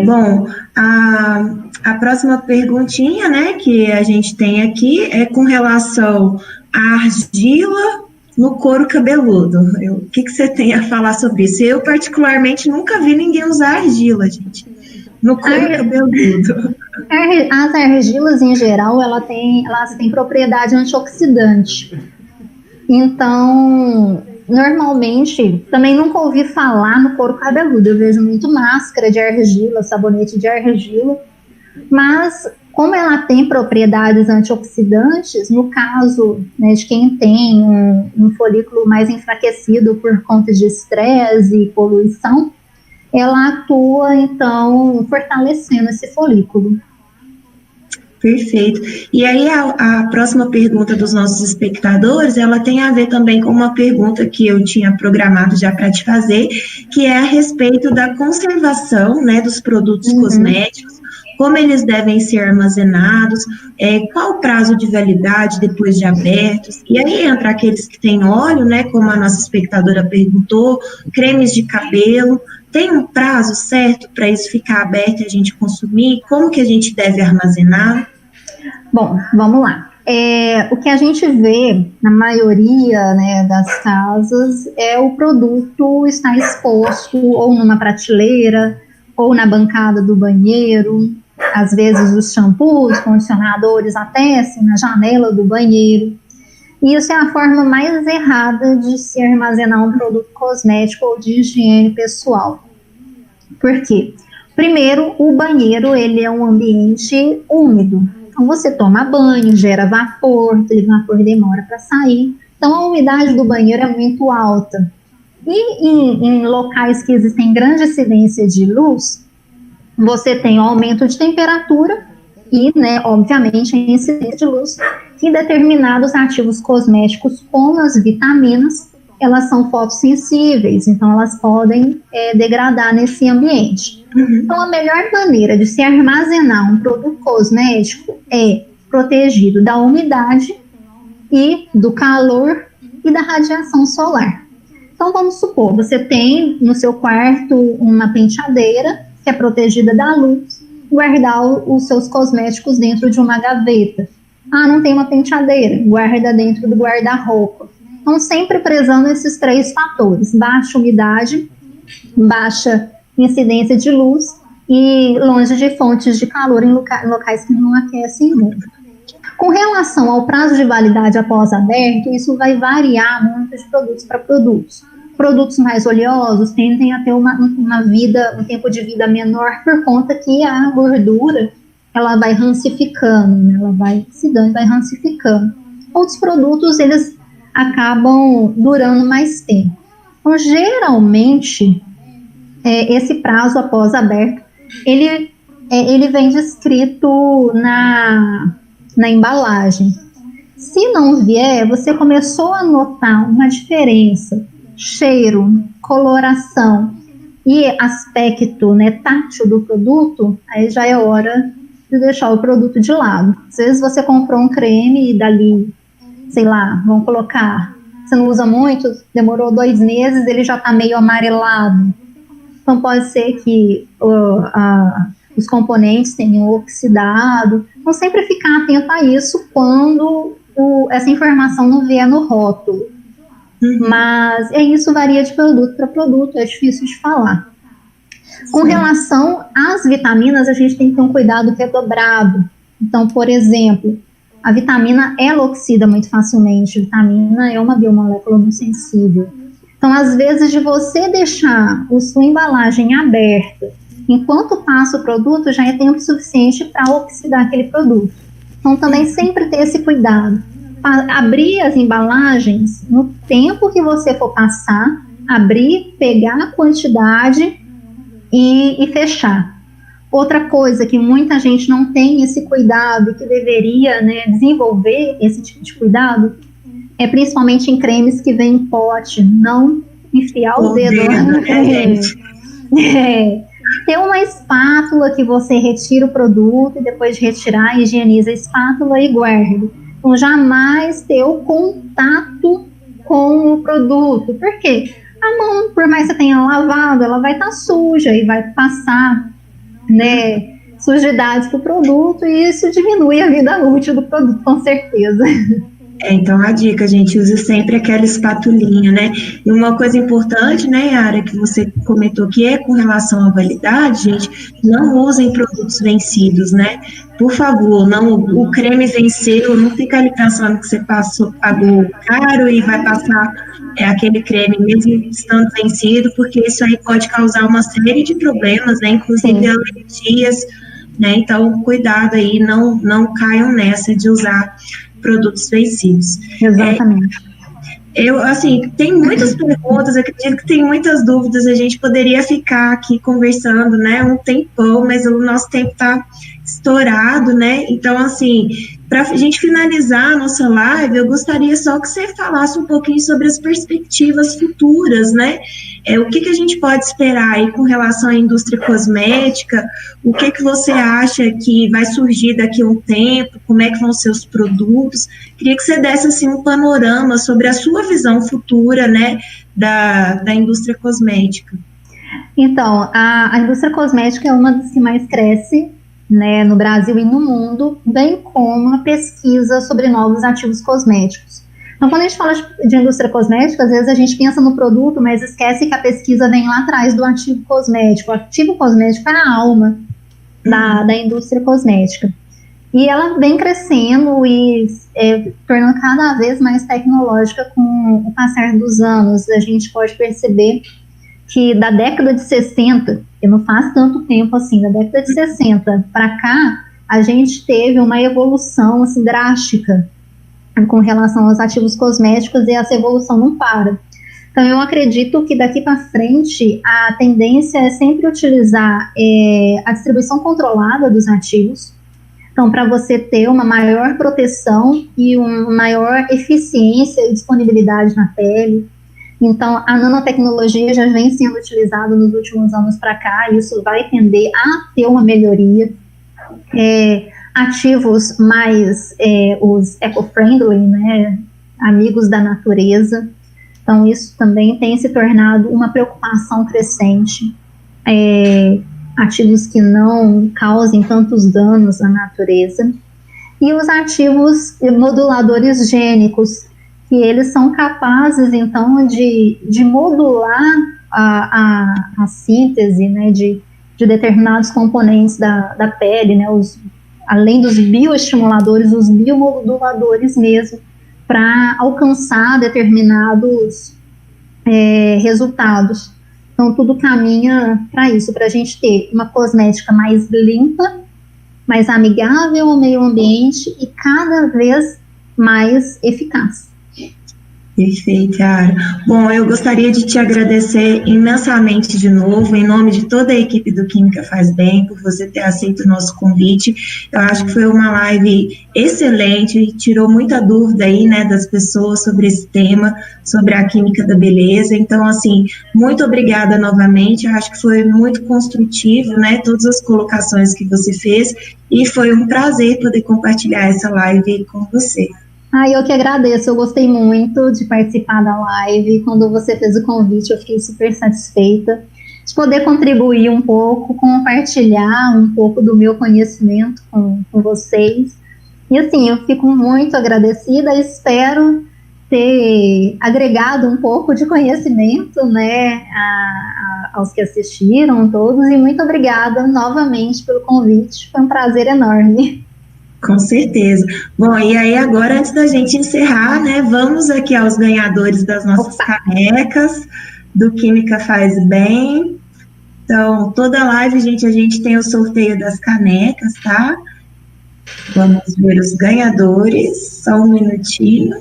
Bom, a próxima perguntinha, né, que a gente tem aqui é com relação à argila no couro cabeludo. O que você tem a falar sobre isso? Eu, particularmente, nunca vi ninguém usar argila, gente, no couro cabeludo. As argilas, em geral, elas têm propriedade antioxidante. Então, normalmente, também nunca ouvi falar no couro cabeludo. Eu vejo muito máscara de argila, sabonete de argila, mas como ela tem propriedades antioxidantes, no caso, né, de quem tem um folículo mais enfraquecido por conta de estresse e poluição, ela atua, então, fortalecendo esse folículo. Perfeito. E aí a próxima pergunta dos nossos espectadores, ela tem a ver também com uma pergunta que eu tinha programado já para te fazer, que é a respeito da conservação, né, dos produtos cosméticos, como eles devem ser armazenados, qual o prazo de validade depois de abertos, e aí entra aqueles que têm óleo, né, como a nossa espectadora perguntou, cremes de cabelo, tem um prazo certo para isso ficar aberto e a gente consumir? Como que a gente deve armazenar? Bom, vamos lá. O que a gente vê na maioria, né, das casas é o produto estar exposto ou numa prateleira ou na bancada do banheiro. Às vezes os shampoos, condicionadores até assim, na janela do banheiro. E isso é a forma mais errada de se armazenar um produto cosmético ou de higiene pessoal. Por quê? Primeiro, o banheiro ele é um ambiente úmido. Então, você toma banho, gera vapor, aquele vapor demora para sair. Então, a umidade do banheiro é muito alta. E em locais que existem grande incidência de luz, você tem um aumento de temperatura e, né, obviamente, a incidência de luz, que determinados ativos cosméticos, como as vitaminas, elas são fotossensíveis, então elas podem degradar nesse ambiente. Então, a melhor maneira de se armazenar um produto cosmético é protegido da umidade e do calor e da radiação solar. Então, vamos supor, você tem no seu quarto uma penteadeira que é protegida da luz, guardar os seus cosméticos dentro de uma gaveta. Ah, não tem uma penteadeira, guarda dentro do guarda-roupa. Então, sempre prezando esses três fatores: baixa umidade, baixa incidência de luz e longe de fontes de calor em locais que não aquecem muito. Com relação ao prazo de validade após aberto, isso vai variar muito de produtos para produtos. Produtos mais oleosos tendem a ter um tempo de vida menor por conta que a gordura ela vai rancificando, né? Ela vai oxidando e vai rancificando. Outros produtos, eles acabam durando mais tempo. Então, geralmente, esse prazo após aberto, ele vem descrito na embalagem. Se não vier, você começou a notar uma diferença, cheiro, coloração e aspecto, né, tátil do produto, aí já é hora de deixar o produto de lado. Às vezes você comprou um creme e dali, sei lá, vamos colocar, você não usa muito, demorou 2 meses, ele já está meio amarelado. Então pode ser que os componentes tenham oxidado. Então sempre ficar atento a isso quando essa informação não vier no rótulo. Mas isso varia de produto para produto, é difícil de falar. Com relação às vitaminas, a gente tem que ter um cuidado redobrado. Então, por exemplo, a vitamina ela oxida muito facilmente. A vitamina é uma biomolécula muito sensível. Então, às vezes, de você deixar a sua embalagem aberta, enquanto passa o produto, já é tempo suficiente para oxidar aquele produto. Então, também sempre ter esse cuidado. Abrir as embalagens no tempo que você for passar, abrir, pegar a quantidade e fechar. Outra coisa que muita gente não tem esse cuidado e que deveria, né, desenvolver esse tipo de cuidado é principalmente em cremes que vêm em pote, não enfiar o dedo lá. Ter uma espátula que você retira o produto e depois de retirar, higieniza a espátula e guarda. Então, jamais ter o contato com o produto. Por quê? A mão, por mais que você tenha lavado, ela vai estar suja e vai passar, né, sujidades para o produto, e isso diminui a vida útil do produto, com certeza. Então a dica, gente, use sempre aquela espatulinha, né? E uma coisa importante, né, Yara, que você comentou que é com relação à validade, gente, não usem produtos vencidos, né? Por favor, não, o creme venceu, não fica ali pensando que você pagou caro e vai passar aquele creme mesmo estando vencido, porque isso aí pode causar uma série de problemas, né? Inclusive alergias, né? Então, cuidado aí, não caiam nessa de usar produtos vencidos. Exatamente. Tem muitas perguntas, acredito que tem muitas dúvidas, a gente poderia ficar aqui conversando, né, um tempão, mas o nosso tempo está estourado, né, então, assim, para a gente finalizar a nossa live, eu gostaria só que você falasse um pouquinho sobre as perspectivas futuras, né, o que a gente pode esperar aí com relação à indústria cosmética, o que você acha que vai surgir daqui a um tempo, como é que vão ser os produtos, queria que você desse, assim, um panorama sobre a sua visão futura, né, da indústria cosmética. Então, a indústria cosmética é uma das que mais cresce, né, no Brasil e no mundo, bem como a pesquisa sobre novos ativos cosméticos. Então, quando a gente fala de indústria cosmética, às vezes a gente pensa no produto, mas esquece que a pesquisa vem lá atrás do ativo cosmético. O ativo cosmético é a alma da indústria cosmética. E ela vem crescendo e tornando cada vez mais tecnológica com o passar dos anos. A gente pode perceber que da década de 60, que não faz tanto tempo assim, da década de 60 para cá, a gente teve uma evolução assim, drástica com relação aos ativos cosméticos, e essa evolução não para. Então, eu acredito que daqui para frente a tendência é sempre utilizar a distribuição controlada dos ativos. Então, para você ter uma maior proteção e uma maior eficiência e disponibilidade na pele. Então, a nanotecnologia já vem sendo utilizada nos últimos anos para cá, e isso vai tender a ter uma melhoria. Ativos mais, os eco-friendly, né, amigos da natureza. Então, isso também tem se tornado uma preocupação crescente. Ativos que não causem tantos danos à natureza. E os ativos moduladores gênicos, que eles são capazes, então, de modular a síntese, né, de determinados componentes da pele, né, além dos bioestimuladores, os biomoduladores mesmo, para alcançar determinados resultados. Então, tudo caminha para isso, para a gente ter uma cosmética mais limpa, mais amigável ao meio ambiente e cada vez mais eficaz. Perfeito, Yara. Bom, eu gostaria de te agradecer imensamente de novo, em nome de toda a equipe do Química Faz Bem, por você ter aceito o nosso convite. Eu acho que foi uma live excelente e tirou muita dúvida aí, né, das pessoas sobre esse tema, sobre a química da beleza. Então, assim, muito obrigada novamente. Eu acho que foi muito construtivo, né, todas as colocações que você fez, e foi um prazer poder compartilhar essa live com você. Eu que agradeço, eu gostei muito de participar da live. Quando você fez o convite, eu fiquei super satisfeita de poder contribuir um pouco, compartilhar um pouco do meu conhecimento com vocês. E assim, eu fico muito agradecida, espero ter agregado um pouco de conhecimento, né, aos que assistiram todos, e muito obrigada novamente pelo convite, foi um prazer enorme. Com certeza. Bom, e aí agora, antes da gente encerrar, né, vamos aqui aos ganhadores das nossas canecas do Química Faz Bem. Então, toda live, gente, a gente tem o sorteio das canecas, tá? Vamos ver os ganhadores, só um minutinho.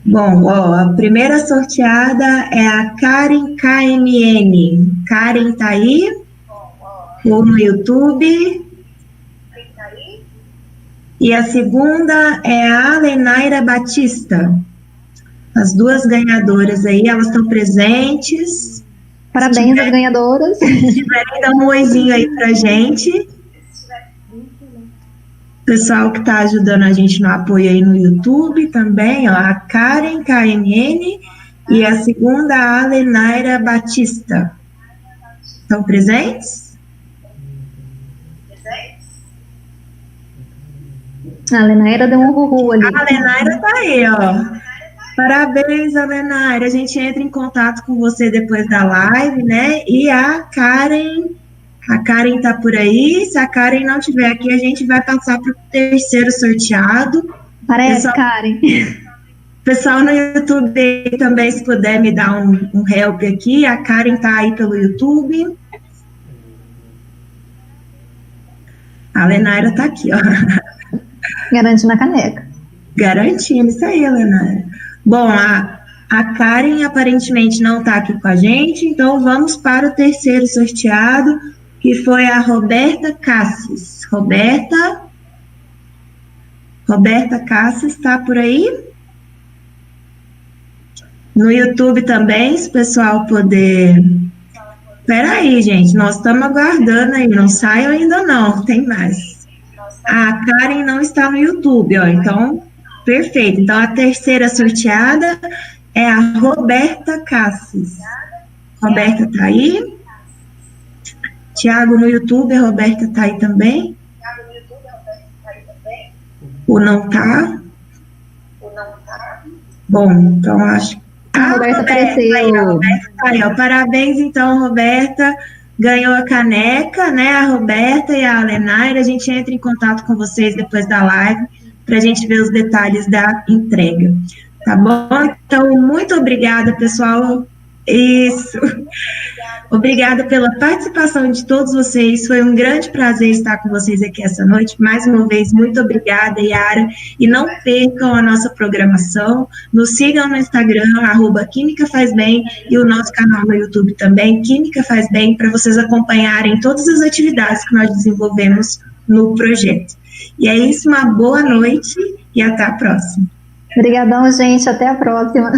Bom, ó, a primeira sorteada é a Karen KMN. Karen, tá aí? ou no YouTube. E a segunda é a Alenaira Batista. As duas ganhadoras aí, elas estão presentes. Parabéns às ganhadoras. Se tiverem, dá um oizinho aí pra gente. Pessoal que está ajudando a gente no apoio aí no YouTube também, ó, a Karen, KMN, e a segunda, a Alenaira Batista. Estão presentes? A Alenaira deu um uhul ali. A Alenaira está aí, ó. Parabéns, Alenaira. A gente entra em contato com você depois da live, né? E a Karen está por aí. Se a Karen não estiver aqui, a gente vai passar para o terceiro sorteado. Parece, Karen. Pessoal no YouTube também, se puder me dar um help aqui. A Karen está aí pelo YouTube. A Alenaira está aqui, ó. Garantindo a caneca. Garantindo, isso aí, Alenaira. Bom, a Karen aparentemente não está aqui com a gente, então vamos para o terceiro sorteado, que foi a Roberta Cassis. Roberta Cassis está por aí? No YouTube também, se o pessoal puder... Espera aí, gente, nós estamos aguardando aí, não saiam ainda não, tem mais. A Karen não está no YouTube, ó, então, perfeito. Então, a terceira sorteada é a Roberta Cassis. Roberta está aí? Tiago no YouTube, a Roberta está aí também? Ou não está? Bom, então acho... A Roberta apareceu. Aí, a Roberta tá aí, ó. Parabéns, então, Roberta. Ganhou a caneca, né? A Roberta e a Alenaira. A gente entra em contato com vocês depois da live para a gente ver os detalhes da entrega. Tá bom? Então, muito obrigada, pessoal. Isso. Obrigada pela participação de todos vocês. Foi um grande prazer estar com vocês aqui essa noite. Mais uma vez, muito obrigada, Yara. E não percam a nossa programação. Nos sigam no Instagram, @Química Faz Bem, e o nosso canal no YouTube também, Química Faz Bem, para vocês acompanharem todas as atividades que nós desenvolvemos no projeto. E é isso, uma boa noite e até a próxima. Obrigadão, gente. Até a próxima.